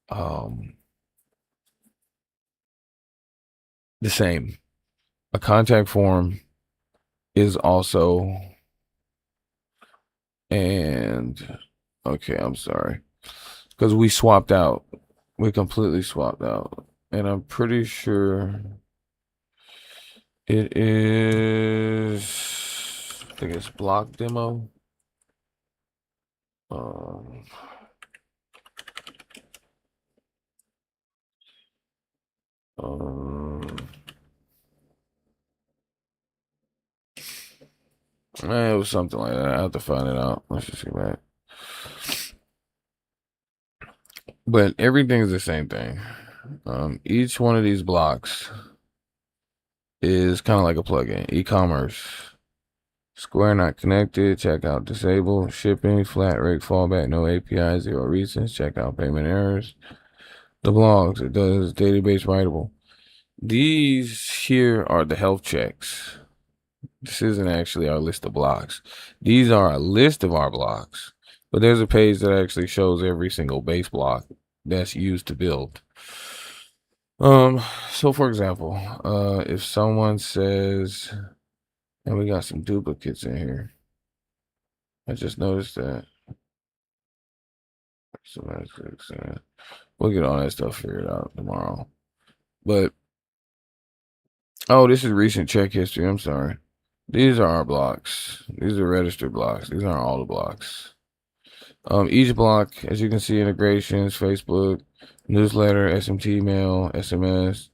the same, a contact form is also, and okay, I'm sorry, because we swapped out. We completely swapped out. And I'm pretty sure it is, I think it's block demo. Um, um, it was something like that. I have to find it out. Let's just see back. But everything's the same thing. Each one of these blocks is kind of like a plugin. E-commerce, Square not connected, checkout disabled, shipping, flat rate fallback, no API, zero reasons, checkout payment errors. The blogs, it does database writable. These here are the health checks. This isn't actually our list of blocks. These are a list of our blocks, but there's a page that actually shows every single base block that's used to build. So for example, if someone says, and we got some duplicates in here. I just noticed that. We'll get all that stuff figured out tomorrow. But oh, this is recent check history. I'm sorry. These are our blocks. These are registered blocks. These aren't all the blocks. Each block, as you can see, integrations, Facebook, newsletter, SMT mail, SMS,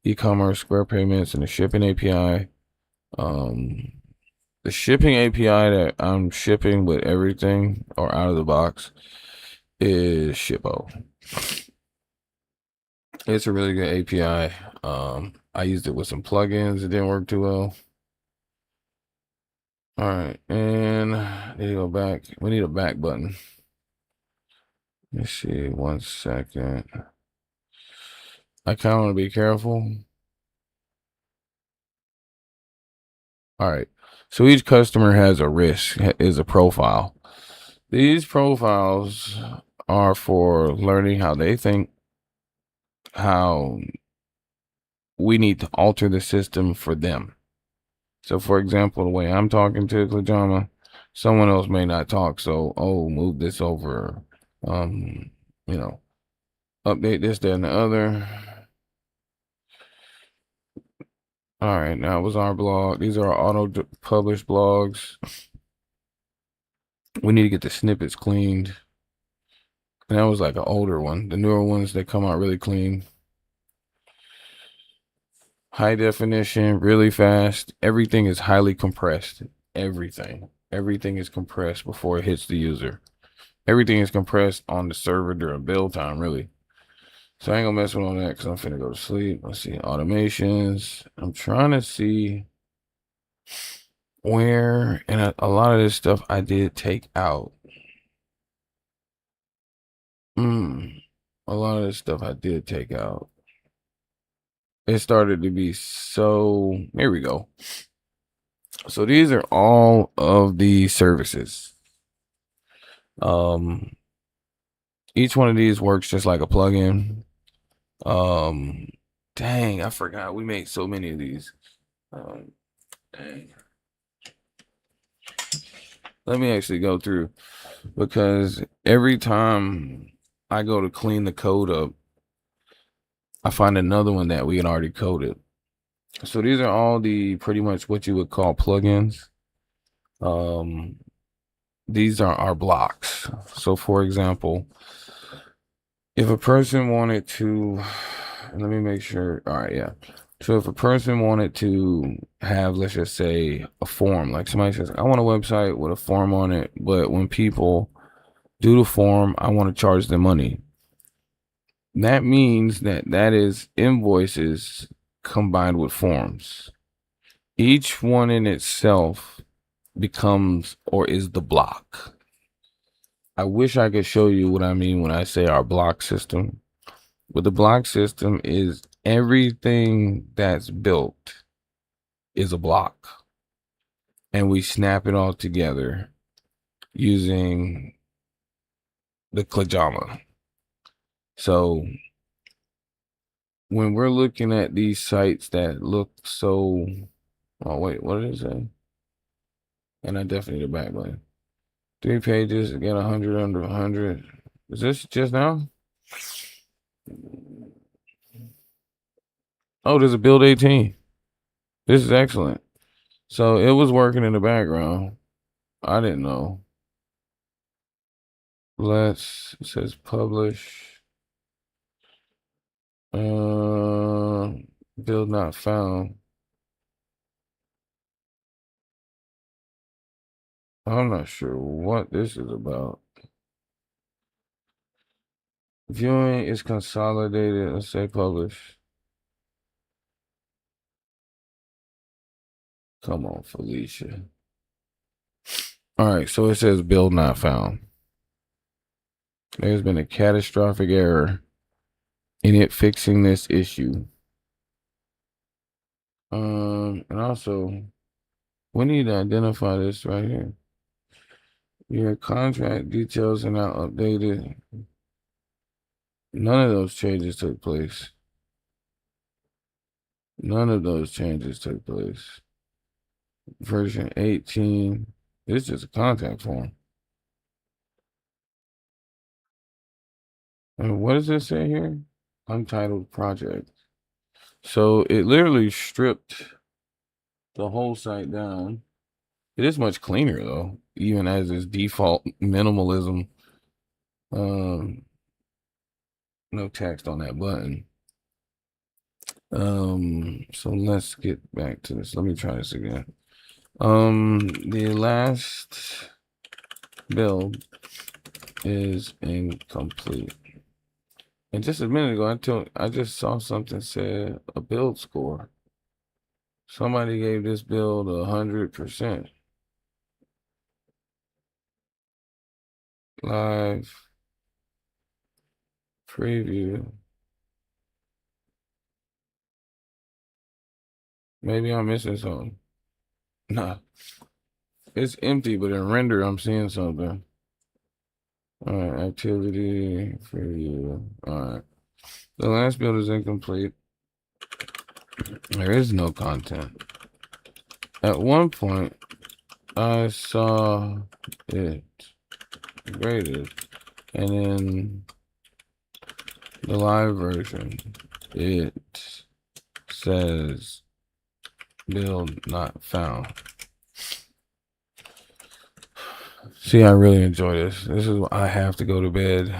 e-commerce, Square payments, and the shipping API. The shipping API that I'm shipping with everything or out of the box is Shippo. It's a really good API. I used it with some plugins. It didn't work too well. All right, and need to go back. We need a back button. Let's see, 1 second. I kind of want to be careful. All right, so each customer has a risk, is a profile. These profiles are for learning how they think, how we need to alter the system for them. So, for example, the way I'm talking to Clajama, someone else may not talk. So, oh, move this over, you know, update this, that, and the other. All right, now it was our blog. These are our auto-published blogs. We need to get the snippets cleaned. And that was like an older one. The newer ones, they come out really clean. High definition, really fast. Everything is highly compressed. Everything is compressed before it hits the user. Everything is compressed on the server during build time, really. So I ain't gonna mess with all that because I'm finna go to sleep. Let's see, automations. I'm trying to see where, and a lot of this stuff I did take out. A lot of this stuff I did take out. It started to be so, here we go. So these are all of the services. Each one of these works just like a plugin. Dang, I forgot we made so many of these. Dang. Let me actually go through, because every time I go to clean the code up, I find another one that we had already coded. So these are all the pretty much what you would call plugins. These are our blocks. So for example, if a person wanted to, let me make sure. All right, yeah. So if a person wanted to have, let's just say, a form, like somebody says, I want a website with a form on it, but when people do the form, I want to charge them money. That means that is invoices combined with forms. Each one in itself becomes or is the block. I wish I could show you what I mean when I say our block system. But the block system is everything that's built is a block. And we snap it all together using the Clajama. So when we're looking at these sites that look so, oh wait, what did it say? And I definitely need a back button. 3 pages, get 100 under 100. Is this just now? Oh, there's a build 18. This is excellent. So it was working in the background. I didn't know. It says publish. Build not found. I'm not sure what this is about. Viewing is consolidated. Let's say publish. Come on, Felicia. All right, so it says build not found. There's been a catastrophic error in it fixing this issue. And also, we need to identify this right here. Your contract details are not updated. None of those changes took place. None of those changes took place. Version 18. It's just a contact form. And what does it say here? Untitled project. So it literally stripped the whole site down. It is much cleaner though, even as its default minimalism. No text on that button. So let's get back to this. Let me try this again. The last build is incomplete. And just a minute ago, I just saw something said a build score. Somebody gave this build 100%. Live preview. Maybe I'm missing something. Nah, it's empty, but in render, I'm seeing something. All right, activity preview. All right, the last build is incomplete. There is no content. At one point, I saw it graded, and in the live version, it says build not found. See, I really enjoy this. This is I have to go to bed.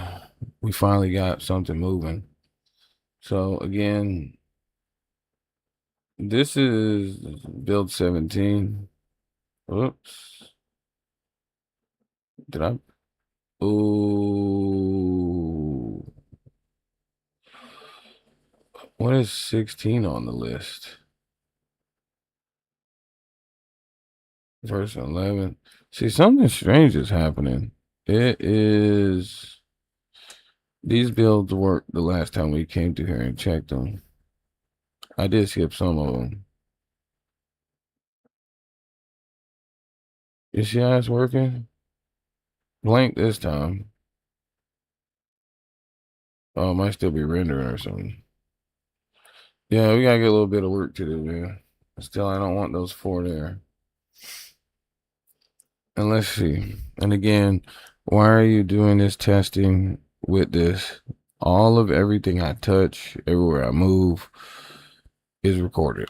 We finally got something moving. So again, this is build 17. Oops. Did I? Ooh. What is 16 on the list? Verse 11. See, something strange is happening. It is. These builds worked the last time we came to here and checked them. I did skip some of them. You see how it's working? Blank this time. Oh, it might still be rendering or something. Yeah, we gotta get a little bit of work to do, man. Still, I don't want those 4 there. And let's see. And again, why are you doing this testing with this? All of everything I touch, everywhere I move, is recorded.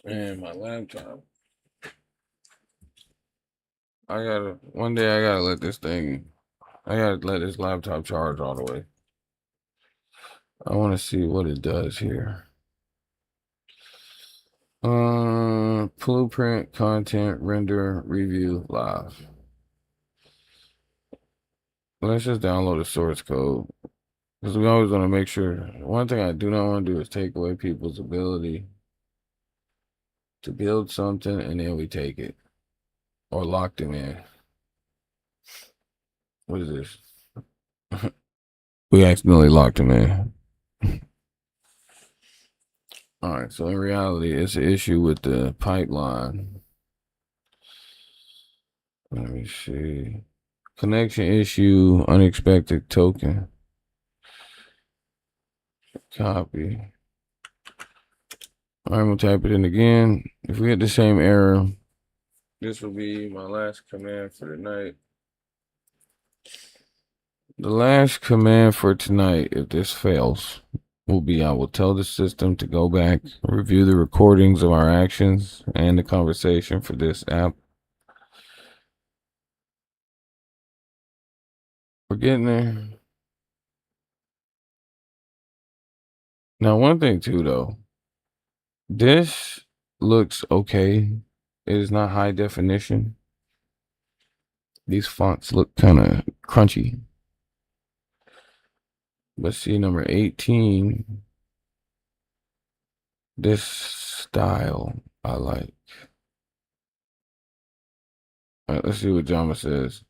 And my laptop. One day I gotta let this laptop charge all the way. I want to see what it does here. Blueprint, content, render, review, live. let's just download the source code. Because we always want to make sure. One thing I do not want to do is take away people's ability to build something and then we take it. Or lock them in. What is this? We accidentally locked them in. All right, so in reality, it's an issue with the pipeline. Let me see. Connection issue, unexpected token. Copy. I'm gonna type it in again. If we get the same error, this will be my last command for tonight. The last command for tonight, if this fails, will be I will tell the system to go back, review the recordings of our actions and the conversation for this app. We're getting there. Now, one thing too, though, this looks okay. It is not high definition. These fonts look kind of crunchy. But see, number 18, this style I like. All right, let's see what Jama says.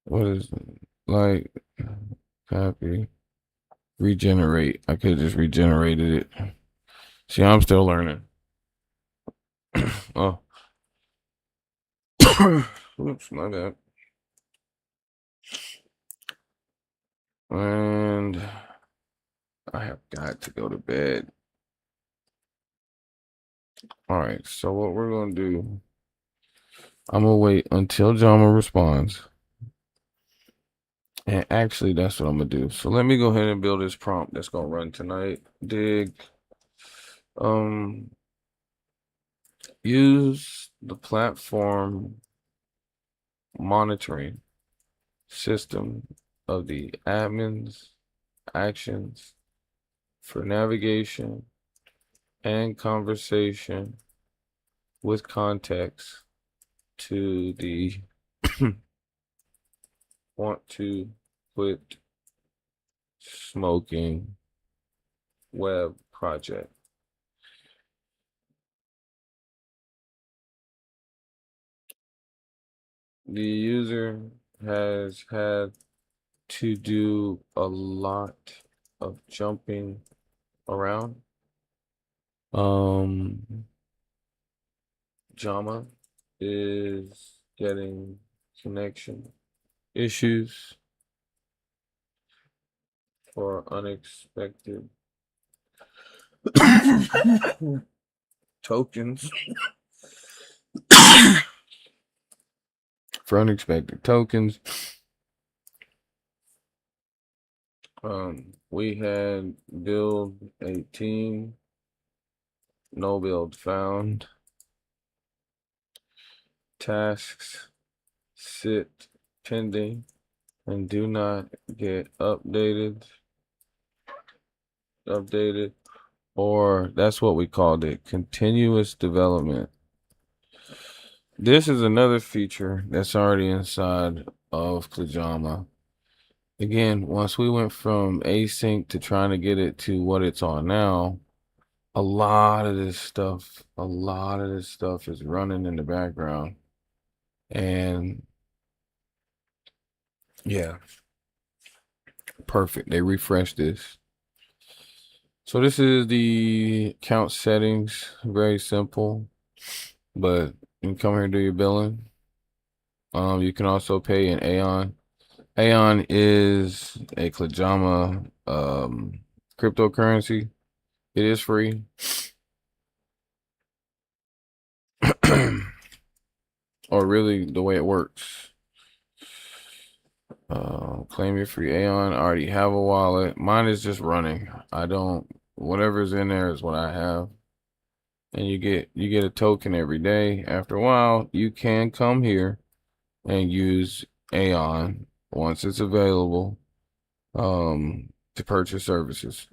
What is like copy? Regenerate. I could have just regenerated it. See, I'm still learning. Oh. Oops, my bad. And I have got to go to bed. All right, so what we're going to do, I'm going to wait until Jama responds. And actually, that's what I'm going to do. So let me go ahead and build this prompt that's going to run tonight. Dig. Use the platform monitoring system of the admin's actions for navigation and conversation with context to the want to quit smoking web project. The user has had to do a lot of jumping around. Jama is getting connection issues for unexpected tokens. For unexpected tokens. We had build 18, no build found. Tasks sit pending and do not get updated, or that's what we called it, continuous development. This is another feature that's already inside of Clajama. Again, once we went from async to trying to get it to what it's on now, a lot of this stuff is running in the background. And yeah, perfect. They refreshed this. So this is the account settings, very simple, but you can come here and do your billing. You can also pay in Aeon. Aeon is a Clajama cryptocurrency. It is free. Or really the way it works. Claim your free Aeon. I already have a wallet. Mine is just running. Whatever's in there is what I have. And you get a token every day. After a while, you can come here and use Aeon once it's available to purchase services.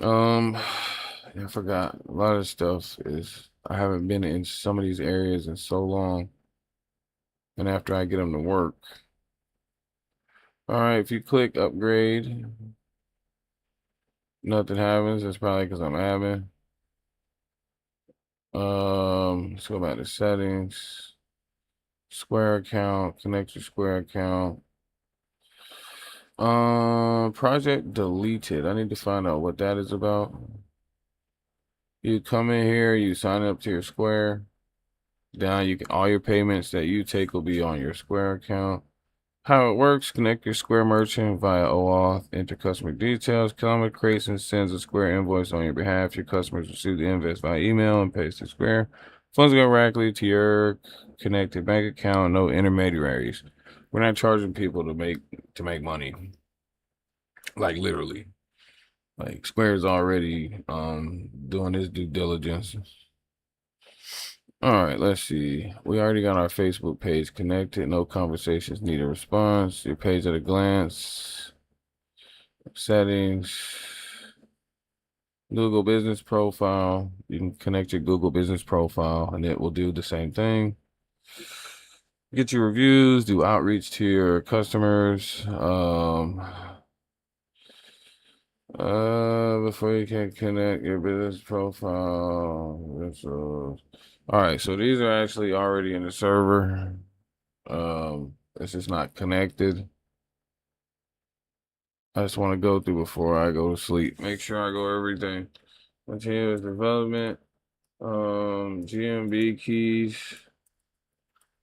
I forgot a lot of stuff is I haven't been in some of these areas in so long. And after I get them to work, All right, if you click upgrade, nothing happens. It's probably because I'm admin. Let's go back to settings. Square account, connect your Square account. Project deleted. I need to find out what that is about. You come in here, you sign up to your Square. Down, you can all your payments that you take will be on your Square account. How it works: connect your Square merchant via OAuth, enter customer details. Clajama creates and sends a Square invoice on your behalf. Your customers receive the invoice via email and pays to Square. Funds go directly to your connected bank account. No intermediaries. We're not charging people to make money. Like literally. Like Square's already doing his due diligence. All right, let's see. We already got our Facebook page connected. No conversations need a response. Your page at a glance. Settings. Google business profile. You can connect your Google business profile and it will do the same thing. Get your reviews, do outreach to your customers. Before you can connect your business profile. All right, so these are actually already in the server. It's just not connected. I just want to go through before I go to sleep. Make sure I go everything. Continuous development. GMB keys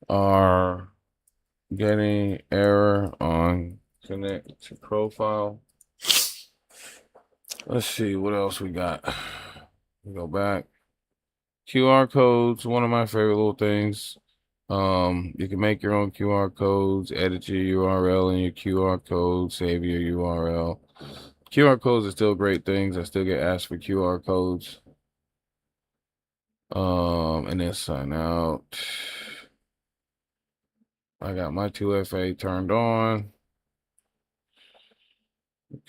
are getting error on connect to profile. Let's see what else we got. Go back. QR codes, one of my favorite little things. You can make your own QR codes, edit your URL in your QR code, save your URL. QR codes are still great things. I still get asked for QR codes. And then sign out. I got my 2FA turned on.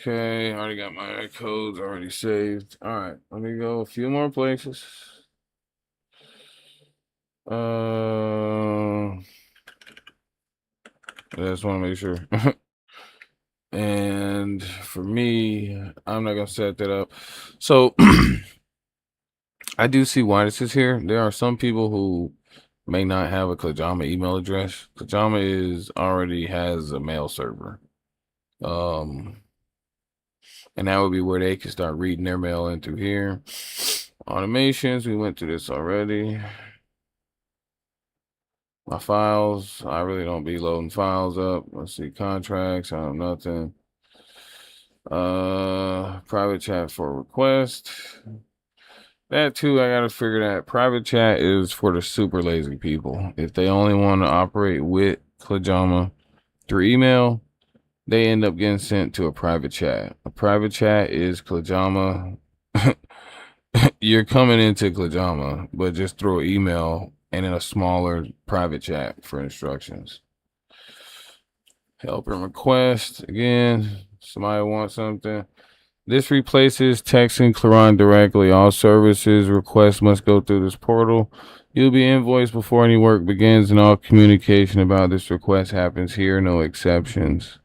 Okay, I already got my codes already saved. All right, let me go a few more places. I just want to make sure. And for me, I'm not gonna set that up. So I do see why this is here. There are some people who may not have a Clajama email address. Clajama already has a mail server. And that would be where they can start reading their mail in through here. Automations, we went through this already. My files, I really don't be loading files up. Let's see, contracts, I have nothing. Private chat for request. That too, I gotta figure that. Private chat is for the super lazy people. If they only want to operate with Clajama through email, they end up getting sent to a private chat. A private chat is Clajama. You're coming into Clajama, but just through email and in a smaller private chat for instructions. Help and request. Again, somebody wants something. This replaces texting Claron directly. All services requests must go through this portal. You'll be invoiced before any work begins, and all communication about this request happens here. No exceptions.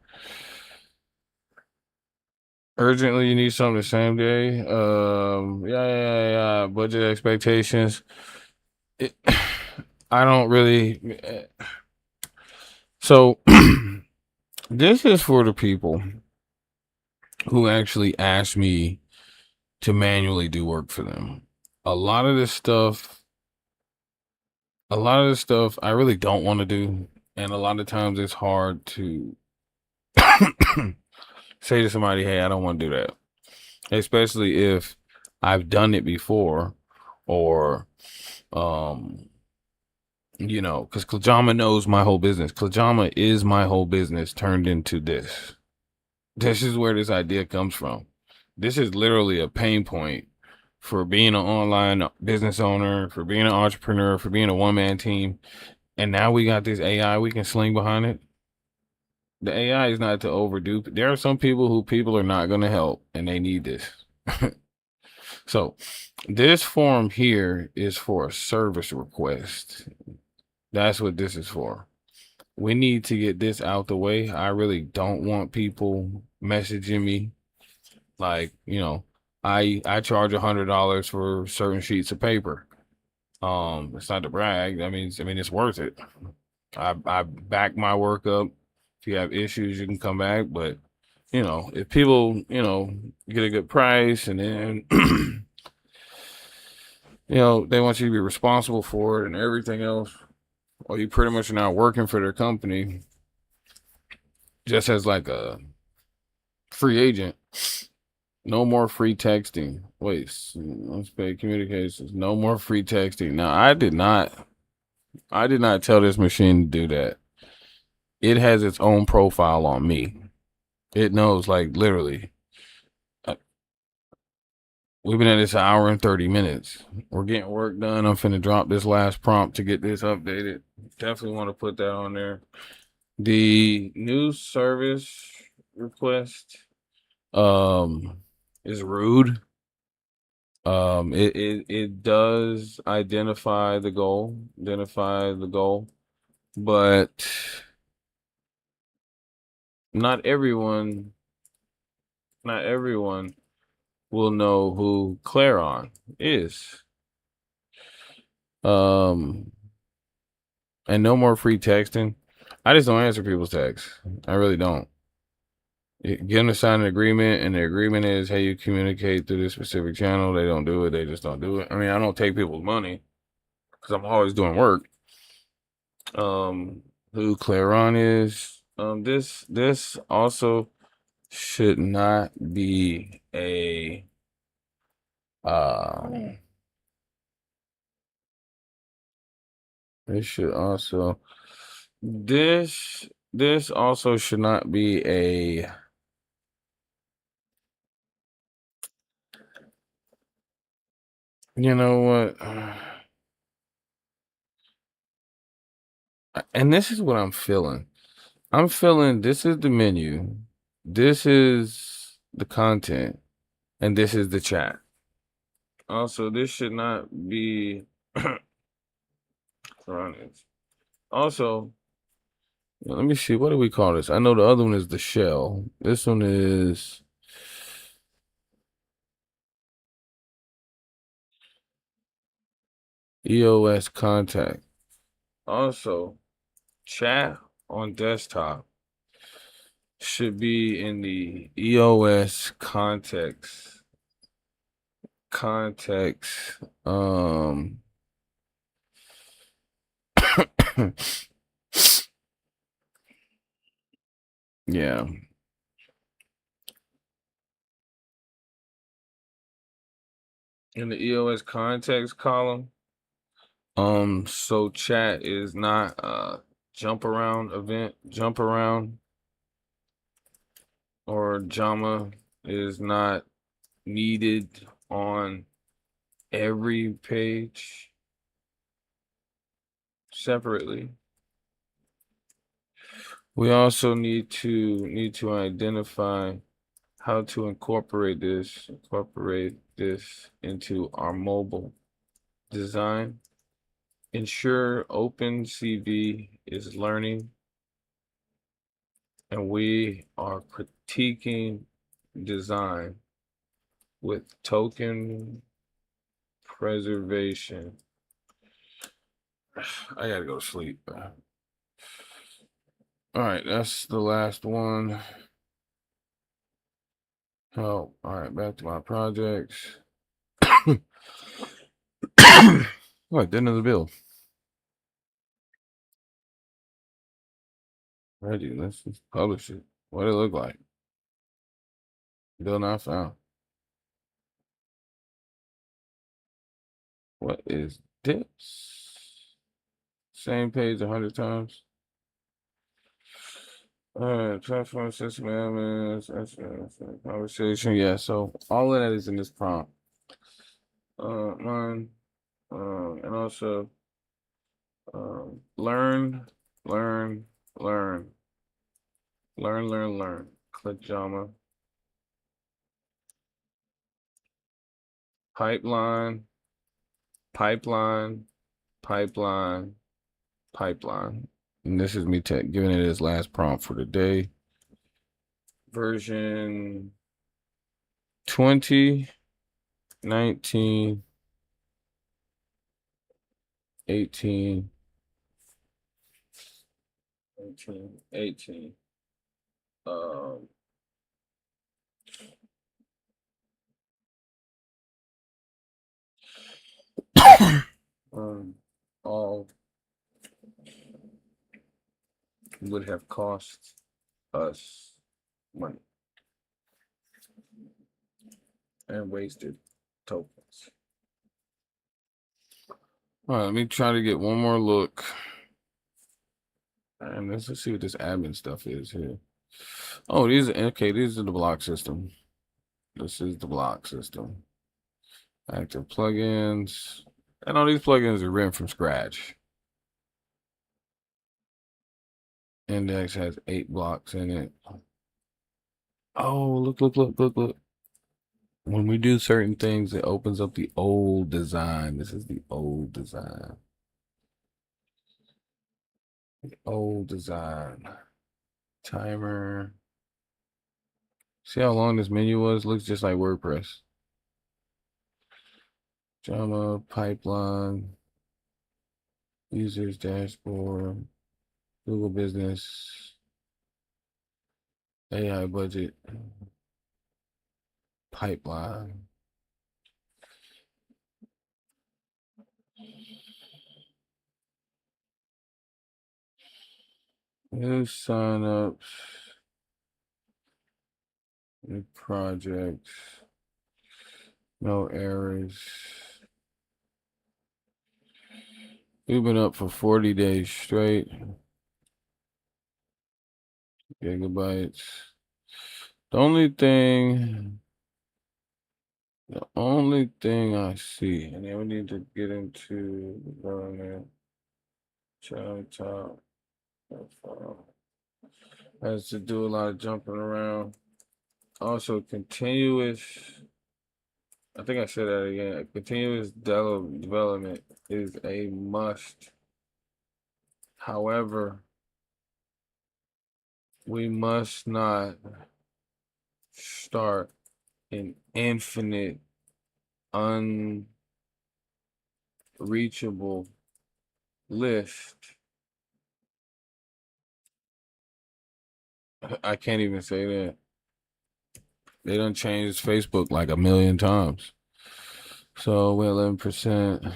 Urgently, you need something the same day. Yeah. Budget expectations. I don't really. So, this is for the people who actually ask me to manually do work for them. A lot of this stuff I really don't want to do. And a lot of times it's hard to say to somebody, hey, I don't want to do that. Especially if I've done it before or, because Clajama knows my whole business. Clajama is my whole business turned into this. This is where this idea comes from. This is literally a pain point for being an online business owner, for being an entrepreneur, for being a one-man team. And now we got this AI we can sling behind it. The AI is not to overdo. There are some people are not going to help and they need this. So this form here is for a service request. That's what this is for. we need to get this out the way. I really don't want people messaging me like, I charge $100 for certain sheets of paper. It's not to brag. I mean, it's worth it. I back my work up. If you have issues, you can come back. But if people, get a good price and then they want you to be responsible for it and everything else, or you pretty much are now working for their company just as like a free agent. No more free texting. Wait, let's pay communications. No more free texting. Now, I did not tell this machine to do that. It has its own profile on me. It knows, like, literally. uh, We've been at this an hour and 30 minutes. We're getting work done. I'm finna drop this last prompt to get this updated. Definitely want to put that on there. The new service request is rude. It does identify the goal, but not everyone not everyone will know who Claron is. Um, and no more free texting. I just don't answer people's texts. I really don't. Get them to sign an agreement, and the agreement is, hey, you communicate through this specific channel. They don't do it. They just don't do it. I mean, I don't take people's money because I'm always doing work. Who Claron is. This also should not be a this should also this also should not be a you know what and this is what I'm feeling. I'm feeling this is the menu, this is the content, and this is the chat. Also, this should not be also. Let me see. What do we call this? I know the other one is the shell. This one is EOS contact. Also, chat on desktop should be in the EOS context. Yeah. In the EOS context column. So chat is not a jump around event. Jump around or JAMA is not needed on every page separately. We also need to identify how to incorporate this into our mobile design. Ensure OpenCV is learning, and we are critiquing design with token preservation. I gotta go to sleep. All right, that's the last one. Oh, all right, back to my projects. What, the end of the bill. Ready, let's just publish it. What it look like? Bill not found. What is this? Same page 100 times. Transform system elements, conversation. Yeah, so all of that is in this prompt. Learn, and also learn, learn, learn, learn. Clajama, pipeline, pipeline, pipeline, pipeline. And this is me giving it his last prompt for the day. Version 20, 19, 18, 19, 18. Um, all would have cost us money and wasted tokens. All right, let me try to get one more look. And let's see what this admin stuff is here. Oh, these are okay. These are the block system. This is the block system. Active plugins. And all these plugins are written from scratch. Index has 8 blocks in it. Oh, look. When we do certain things, it opens up the old design. This is the old design. The old design. Timer. See how long this menu was? Looks just like WordPress. Java, pipeline, users dashboard, Google Business, AI budget, pipeline. New signups, new projects, no errors. We've been up for 40 days straight. Gigabytes. The only thing I see, and then we need to get into development, child top, has to do a lot of jumping around. Also, continuous, I think I said that again. Continuous development is a must. However, we must not start an infinite, unreachable list. I can't even say that. They done changed Facebook like a million times. So we're 11%.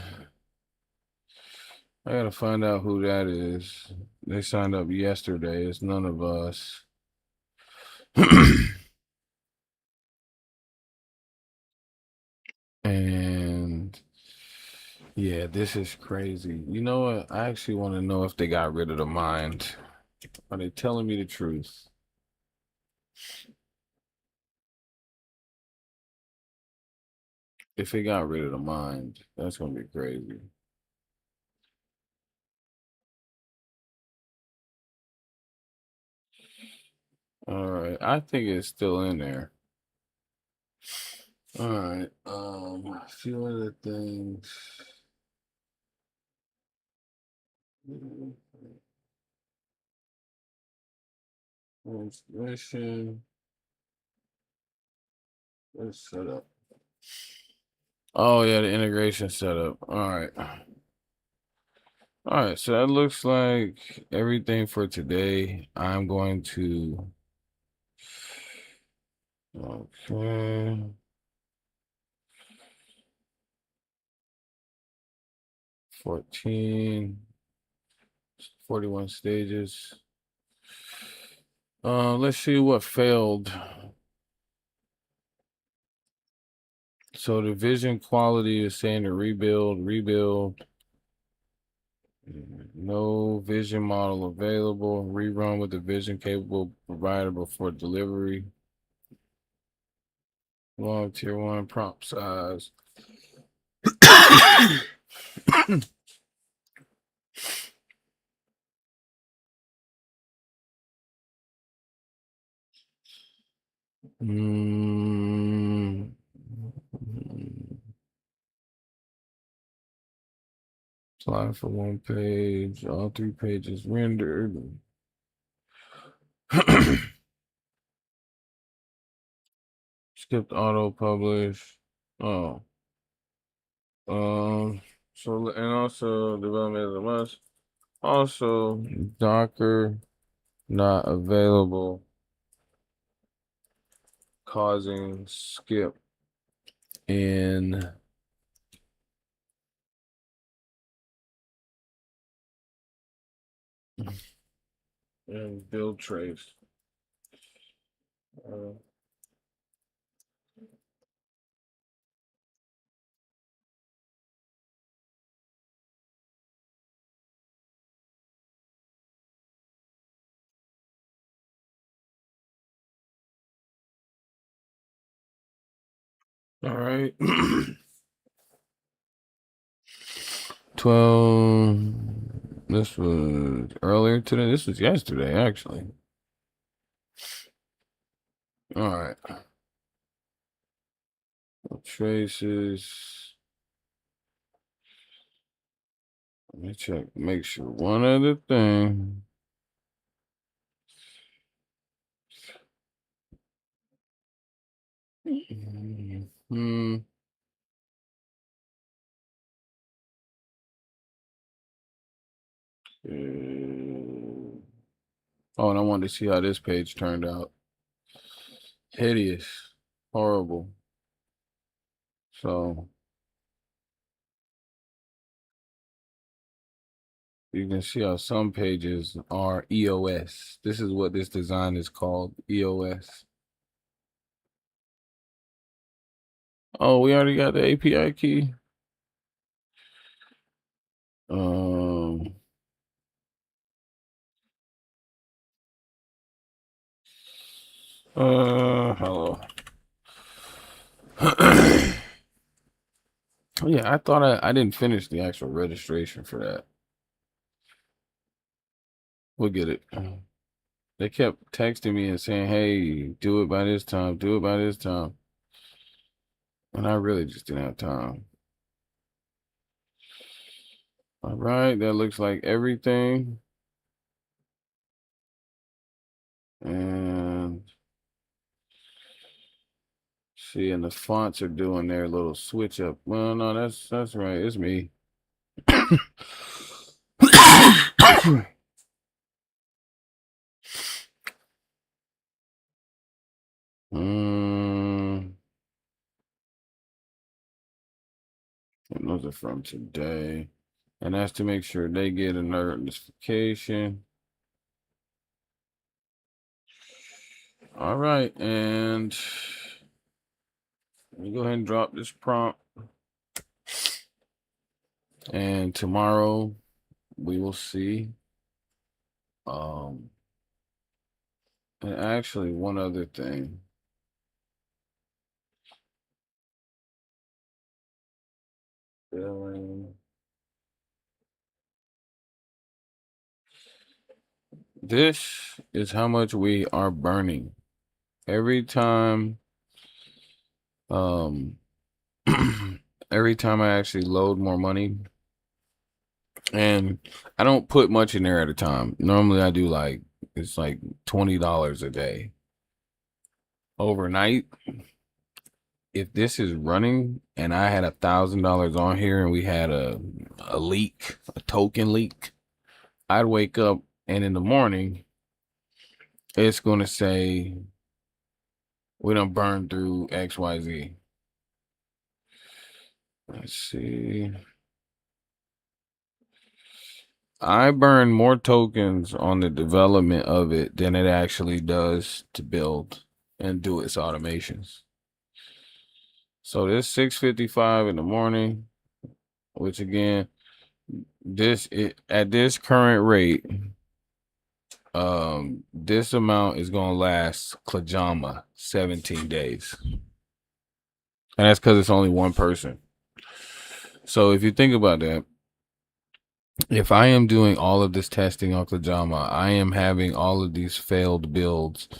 I gotta find out who that is. They signed up yesterday. It's none of us. And yeah, this is crazy. You know what? I actually want to know if they got rid of the mind. Are they telling me the truth? If they got rid of the mind, that's gonna be crazy. All right, I think it's still in there. All right, a few other things. Transmission. Let's set up. Oh yeah, the integration setup. All right. All right, so that looks like everything for today. I'm going to okay. 14, 41 stages. Let's see what failed. So the vision quality is saying to rebuild. No vision model available. Rerun with the vision capable provider before delivery. Long tier 1 prompt size. Mm. Slide for one page. All 3 pages rendered. Skipped auto publish. Oh. So and also development is a must. Also, Docker not available, causing skip in build trace. All right. 12. This was earlier today. This was yesterday, actually. All right. Traces. Let me check. Make sure one other thing. Hmm. Oh, and I wanted to see how this page turned out. Hideous. Horrible. So you can see how some pages are EOS. This is what this design is called, EOS. Oh, we already got the API key. Hello. Yeah, I thought I didn't finish the actual registration for that. We'll get it. They kept texting me and saying, hey, do it by this time, do it by this time. And I really just didn't have time. All right, that looks like everything. And see, and the fonts are doing their little switch up. Well, no, that's right. It's me. And those are from today. And that's to make sure they get a notification. All right, and let me go ahead and drop this prompt. And tomorrow we will see. And actually, one other thing. This is how much we are burning every time. Every time I actually load more money, and I don't put much in there at a time. Normally, I do like it's like $20 a day. Overnight, if this is running and I had $1,000 on here and we had a leak, a token leak, I'd wake up and in the morning it's gonna say we done burned through XYZ. Let's see. I burn more tokens on the development of it than it actually does to build and do its automations. So this 6:55 in the morning, which again, at this current rate, this amount is gonna last Clajama 17 days. And that's because it's only one person. So if you think about that, if I am doing all of this testing on Clajama, I am having all of these failed builds.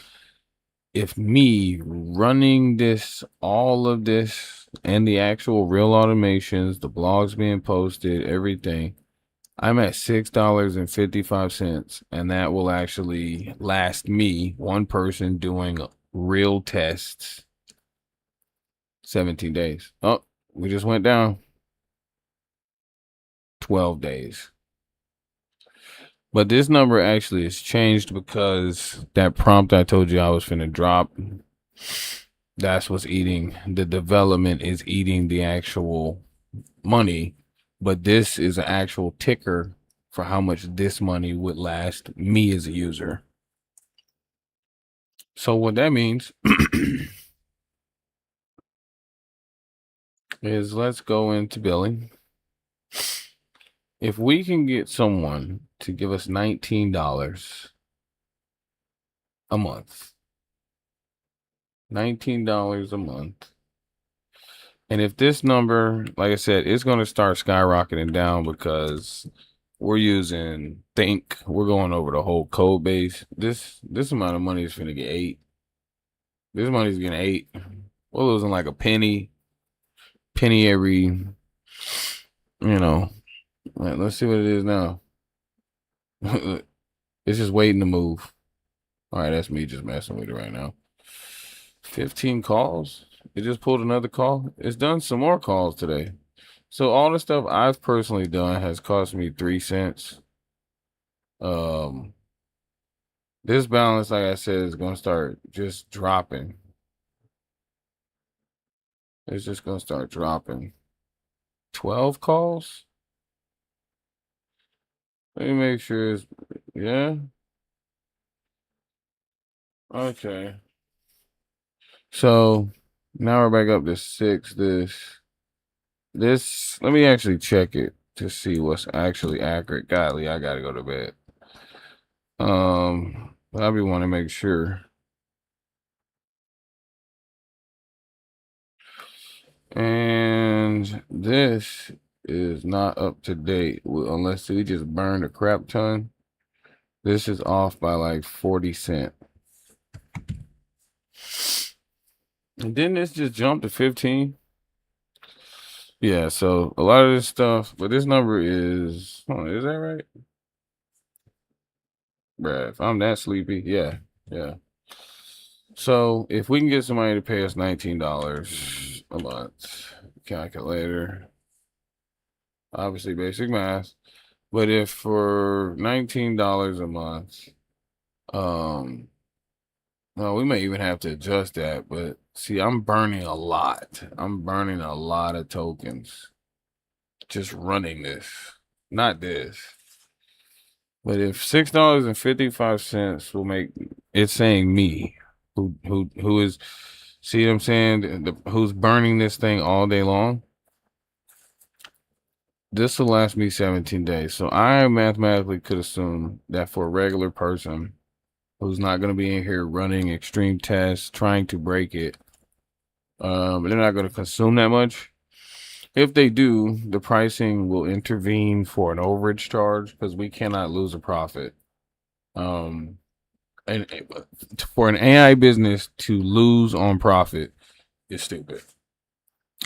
If me running this, all of this, and the actual real automations, the blogs being posted, everything, I'm at $6.55, and that will actually last me, one person doing real tests, 17 days. Oh, we just went down 12 days. But this number actually has changed because that prompt I told you I was finna drop, that's what's eating. The development is eating the actual money, but this is an actual ticker for how much this money would last me as a user. So what that means is let's go into billing. If we can get someone to give us $19 a month, $19 a month. And if this number, like I said, it's going to start skyrocketing down because we're using Think. We're going over the whole code base. This amount of money is going to get 8. This money's getting 8. We're losing like a penny every, let's see what it is now. It's just waiting to move. All right, that's me just messing with it right now. 15 calls. It just pulled another call. It's done some more calls today. So all the stuff I've personally done has cost me 3 cents. This balance, like I said, is gonna start just dropping. It's just gonna start dropping. 12 calls. Let me make sure it's yeah. Okay. So now we're back up to 6. This let me actually check it to see what's actually accurate. Godly, I gotta go to bed. I be want to make sure. And this is not up to date unless we just burned a crap ton. This is off by like 40 cents. And didn't this just jump to 15? Yeah, so a lot of this stuff, but this number is, is that right? Bruh, if I'm that sleepy, yeah. So if we can get somebody to pay us $19 a month, calculator, obviously basic math, but if for $19 a month, well, we may even have to adjust that, but see, I'm burning a lot. I'm burning a lot of tokens just running this, not this. But if $6.55 will make it's saying me, who is, see what I'm saying? Who's burning this thing all day long? This will last me 17 days. So I mathematically could assume that for a regular person who's not going to be in here running extreme tests, trying to break it, they're not going to consume that much. If they do, the pricing will intervene for an overage charge because we cannot lose a profit. And for an AI business to lose on profit is stupid.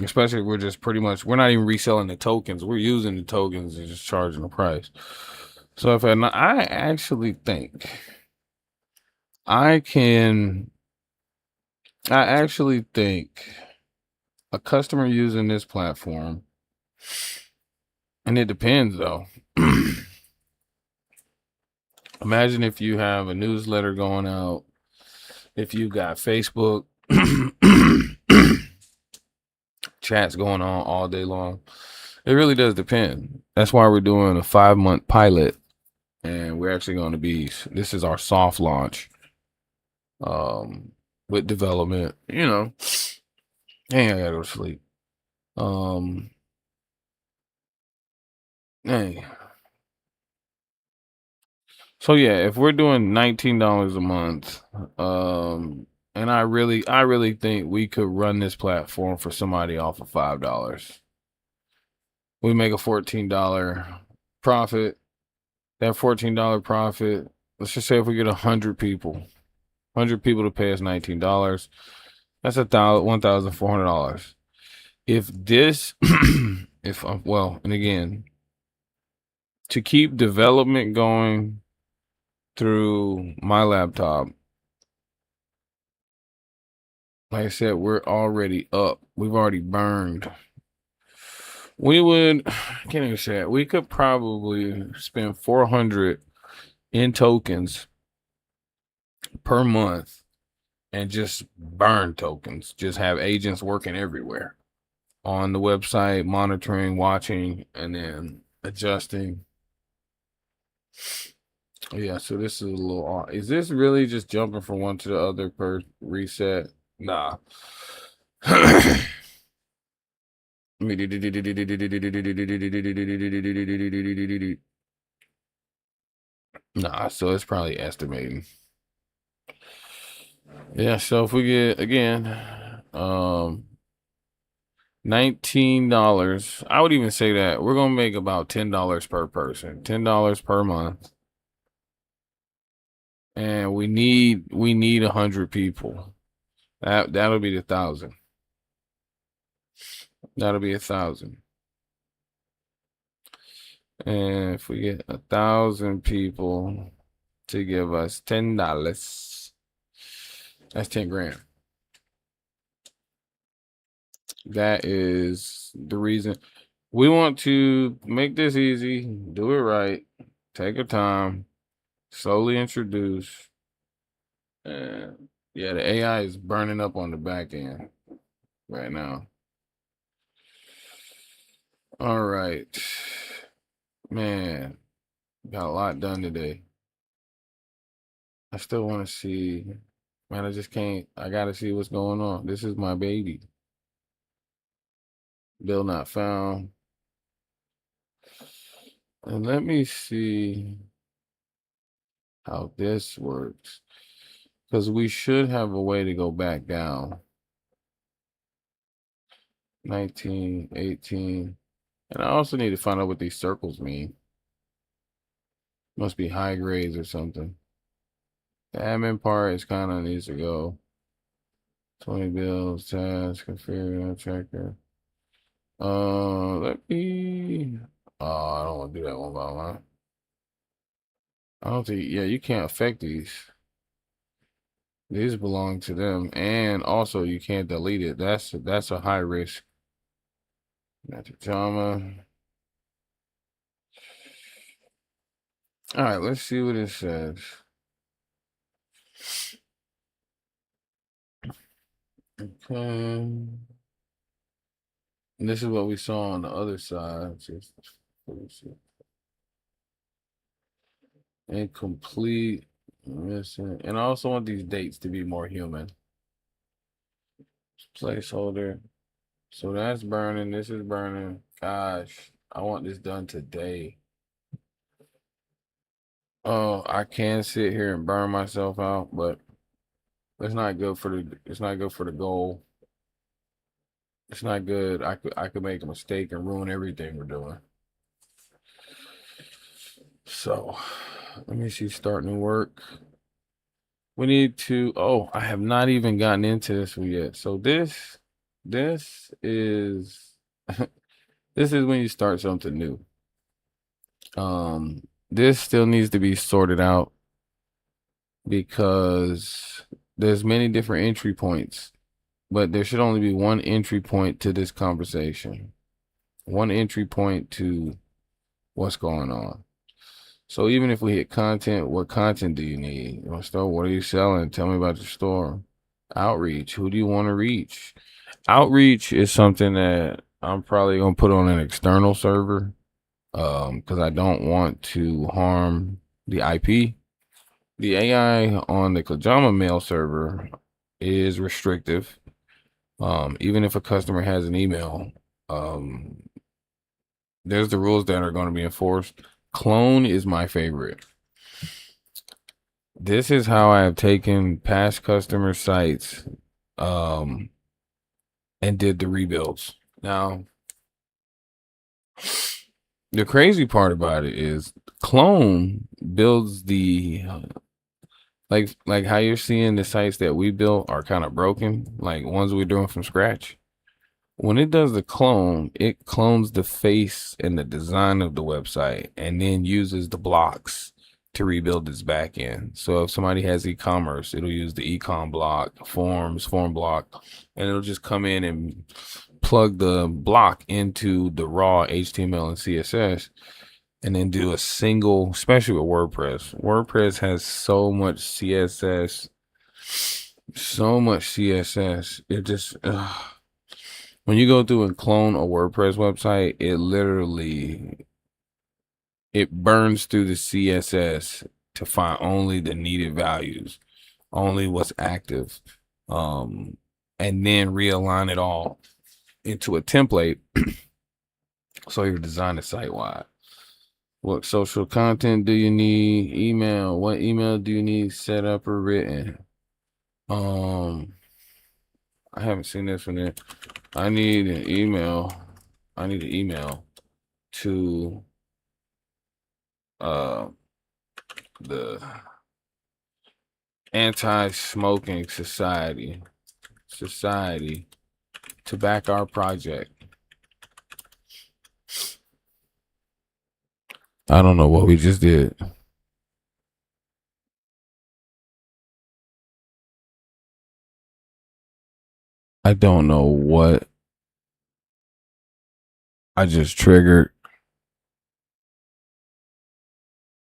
Especially if we're just we're not even reselling the tokens. We're using the tokens and just charging the price. So if I actually think I actually think a customer using this platform, and it depends though. Imagine if you have a newsletter going out, if you got Facebook chats going on all day long. It really does depend. That's why we're doing a 5-month pilot, and we're actually going to be, this is our soft launch with development, Dang, I gotta go to sleep. Dang. So yeah, if we're doing $19 a month, and I really think we could run this platform for somebody off of $5. We make a $14 profit. That $14 profit, let's just say if we get 100 people to pay us $19, that's $1,400. If this, and again, to keep development going through my laptop, like I said, we're already up. We've already burned. Can't even say it. We could probably spend 400 in tokens per month and just burn tokens. Just have agents working everywhere on the website, monitoring, watching, and then adjusting. Yeah, so this is a little odd. Is this really just jumping from one to the other per reset? Nah. Nah, so it's probably estimating. Yeah, so if we get again, $19, I would even say that we're gonna make about $10 per person, $10 per month, and we need 100 people. That'll be the 1,000. That'll be 1,000. And if we get 1,000 people to give us $10, that's 10 grand. That is the reason we want to make this easy, do it right, take your time, slowly introduce. And yeah, the AI is burning up on the back end right now. All right. Man, got a lot done today. I still want to see. Man, I just can't. I got to see what's going on. This is my baby. Bill not found. And let me see how this works. Because we should have a way to go back down. 19, 18. And I also need to find out what these circles mean. Must be high grades or something. The admin part is kind of needs to go. 20 bills, task, configure, checker. Let me. Oh, I don't want to do that one by one. I don't think. Yeah, you can't affect these. These belong to them, and also you can't delete it. That's a high risk. Clajama. All right, let's see what it says. Okay. And this is what we saw on the other side. Just incomplete, missing. And I also want these dates to be more human. Placeholder. So that's burning. This is burning. Gosh, I want this done today. Oh, I can sit here and burn myself out, but it's not good for the goal. It's not good. I could make a mistake and ruin everything we're doing. So let me see, start new work. We need to, oh, I have not even gotten into this one yet. So this is this is when you start something new. This still needs to be sorted out because there's many different entry points, but there should only be one entry point to this conversation. One entry point to what's going on. So even if we hit content, what content do you need? You want to start? What are you selling? Tell me about your store. Outreach. Who do you want to reach? Outreach is something that I'm probably gonna put on an external server, because I don't want to harm the IP. The AI on the Clajama mail server is restrictive. Even if a customer has an email, there's the rules that are going to be enforced. Clone is my favorite. This is how I have taken past customer sites, and did the rebuilds. Now, the crazy part about it is Clone builds the like how you're seeing the sites that we built are kind of broken, like ones we're doing from scratch. when it does the clone, it clones the face and the design of the website and then uses the blocks to rebuild its back end. So if somebody has e-commerce, it'll use the e-com block, form block, and it'll just come in and plug the block into the raw HTML and CSS and then do a single, especially with WordPress. WordPress has so much CSS, It just, when you go through and clone a WordPress website, it burns through the CSS to find only the needed values, only what's active, and then realign it all into a template so your design is site wide. What social content do you need? Email. What email do you need set up or written? I haven't seen this one yet. I need an email. I need an email to the anti-smoking society to back our project. I don't know what we just did. I don't know what I just triggered.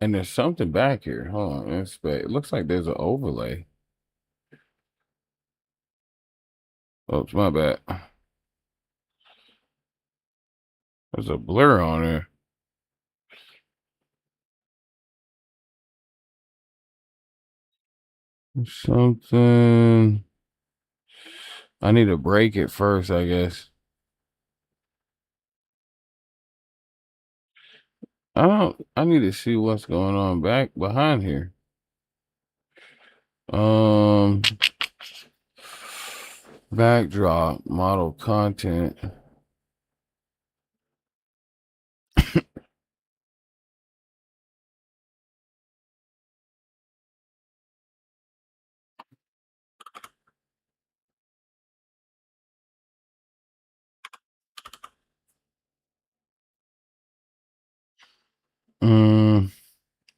And there's something back here. Hold on. It looks like there's an overlay. Oops, my bad. There's a blur on there. Something. I need to break it first, I guess. I need to see what's going on back behind here. Backdrop, model content.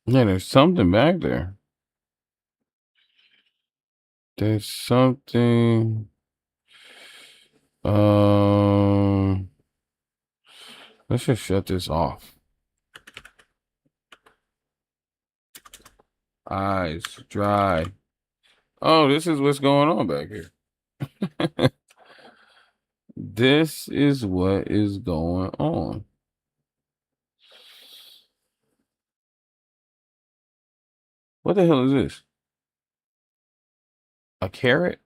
Yeah, there's something back there. There's something. Let's just shut this off. Eyes dry. Oh, this is what's going on back here. This is what is going on. What the hell is this? A carrot?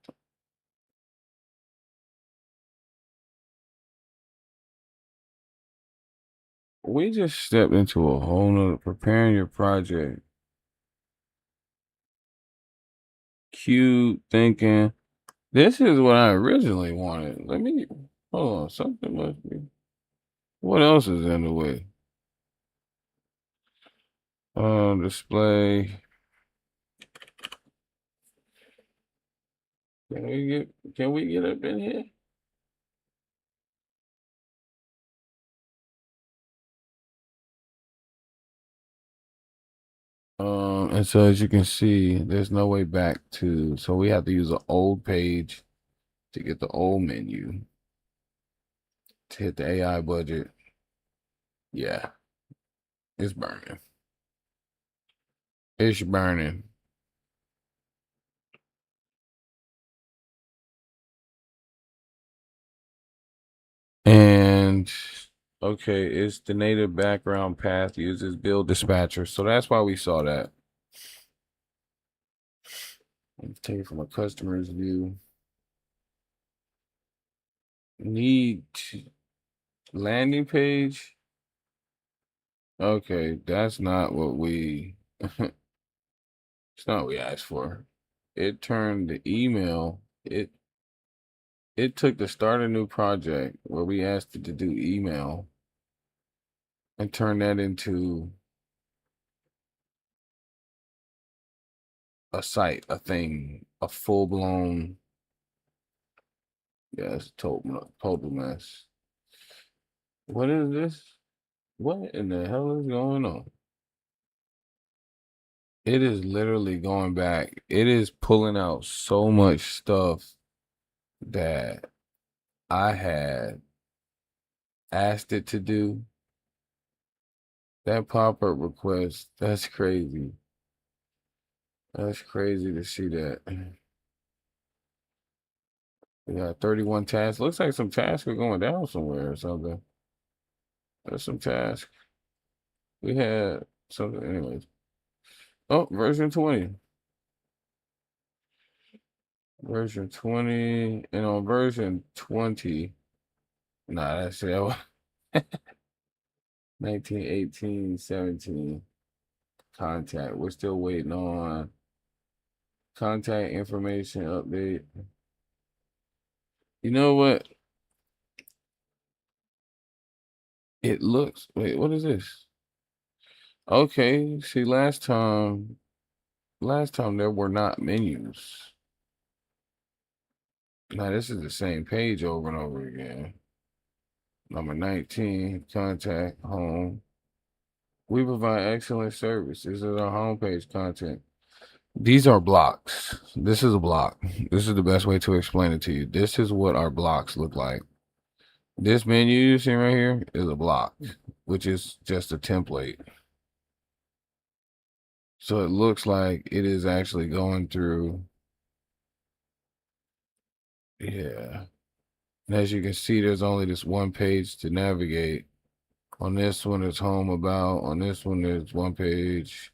We just stepped into a whole nother preparing your project. Cute thinking. This is what I originally wanted. Let me hold on. Something must be. What else is in the way? Display. Can we get up in here? And so as you can see, there's no way back to, so we have to use an old page to get the old menu to hit the AI budget. Yeah, it's burning. It's burning. And okay, it's the native background path uses build dispatcher. So that's why we saw that. Let's take it from a customer's view. Need landing page. Okay, that's not what we it's not what we asked for. It turned the email, it took the start a new project where we asked it to do email and turned that into a site, a thing, a full blown Yeah, it's a total mess. What is this? What in the hell is going on? It is literally going back. It is pulling out so much stuff that I had asked it to do. That pop-up request, that's crazy. That's crazy to see that. We got 31 tasks. Looks like some tasks are going down somewhere or something. There's some tasks. We had something, anyways. Oh, version 20. Version 20. And on version 20, nah, that's it. 19, 18, 17. Contact. We're still waiting on contact information update. You know what? It looks, wait, what is this? Okay, see, last time there were not menus. Now this is the same page over and over again. Number 19, contact, home. We provide excellent service. This is our homepage content. These are blocks. This is a block. This is the best way to explain it to you. This is what our blocks look like. This menu you see right here is a block, which is just a template. So it looks like it is actually going through. Yeah. And as you can see, there's only this one page to navigate. On this one, it's home about. On this one, there's one page.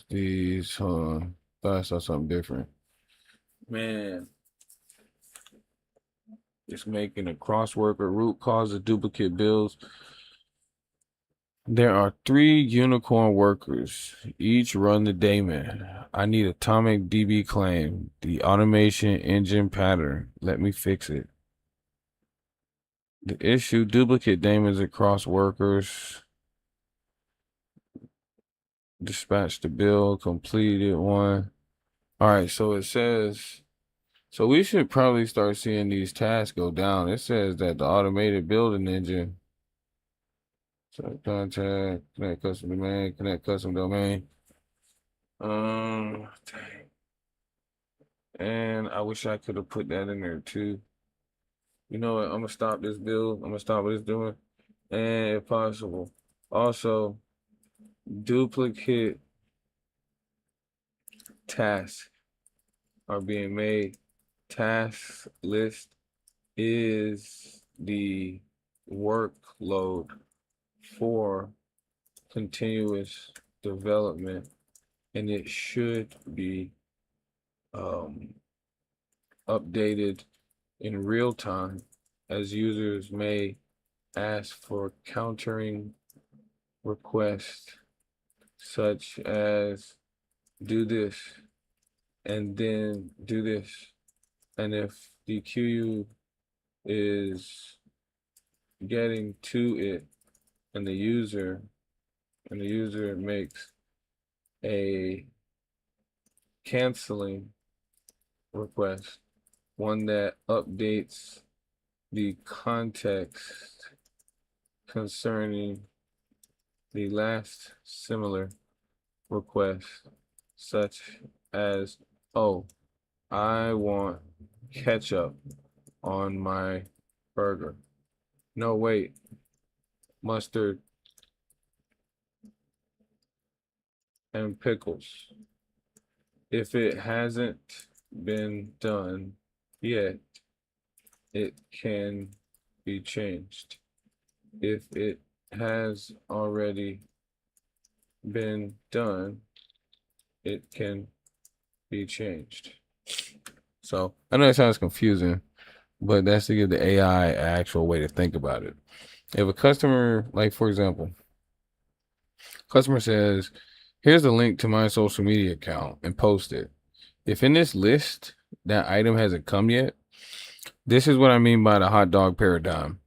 These, thought I saw something different. Man, it's making a crossworker root cause of duplicate bills. There are 3 unicorn workers. Each run the daemon. I need atomic DB claim. The automation engine pattern. Let me fix it. The issue, duplicate daemons across workers. Dispatch the bill, completed one. All right, so it says, so we should probably start seeing these tasks go down. It says that the automated building engine. So contact, connect custom domain, connect custom domain. Dang. And I wish I could have put that in there too. You know what? I'm gonna stop this build. I'm gonna stop what it's doing. And if possible, also duplicate tasks are being made. Task list is the workload for continuous development, and it should be updated in real time, as users may ask for countering requests such as do this and then do this. And if the QU is getting to it and the user makes a canceling request, one that updates the context concerning the last similar request, such as, oh, I want ketchup on my burger. No, wait, mustard and pickles. If it hasn't been done yet, it can be changed. If it has already been done, it can be changed. So I know it sounds confusing, but that's to give the AI an actual way to think about it. If a customer, like for example, customer says, here's a link to my social media account and post it. If in this list that item hasn't come yet, this is what I mean by the hot dog paradigm.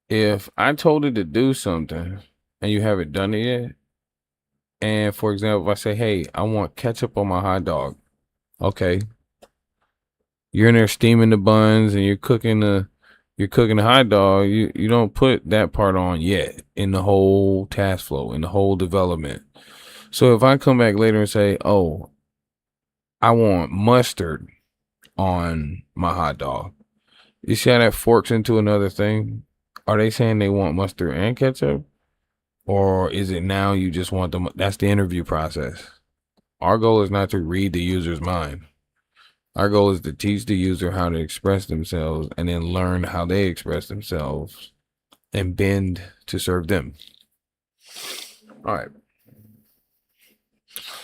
If I told it to do something and you haven't done it yet, and for example, if I say, hey, I want ketchup on my hot dog. Okay. you're in there steaming the buns and you're cooking the hot dog, you don't put that part on yet in the whole task flow, in the whole development. So if I come back later and say, oh, I want mustard on my hot dog, you see how that forks into another thing? Are they saying they want mustard and ketchup? Or is it now you just want them? That's the interview process. Our goal is not to read the user's mind. Our goal is to teach the user how to express themselves and then learn how they express themselves and bend to serve them. All right.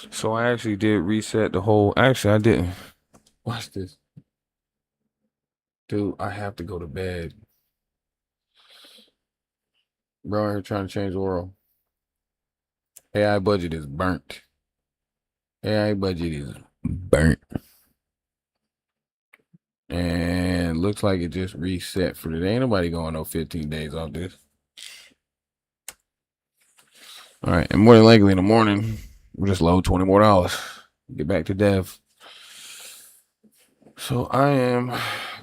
So I actually did reset the whole. Actually, I didn't. Watch this. Dude, I have to go to bed. Bro, I'm here trying to change the world. AI budget is burnt. AI budget is burnt. And looks like it just reset for today. Ain't nobody going no 15 days off this. All right. And more than likely in the morning, we'll just load $20 more. Get back to dev. So I am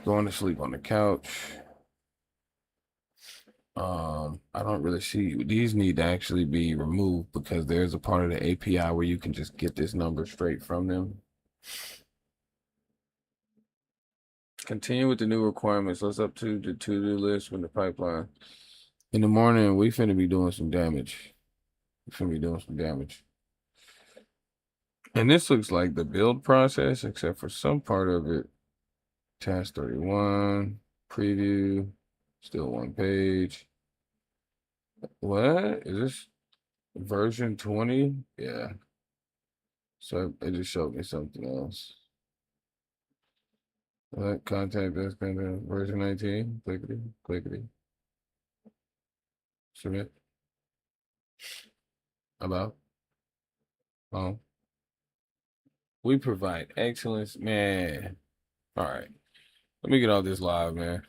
going to sleep on the couch. I don't really see these need to actually be removed because there's a part of the API where you can just get this number straight from them. Continue with the new requirements. Let's up to the to-do list with the pipeline. In the morning, we finna be doing some damage. And this looks like the build process, except for some part of it. Task 31, preview, still one page. What? Is this version 20? Yeah. So it just showed me something else. What? Contact us, version 19. Clickety. Submit. About. We provide excellence, man. All right. Let me get all this live, man.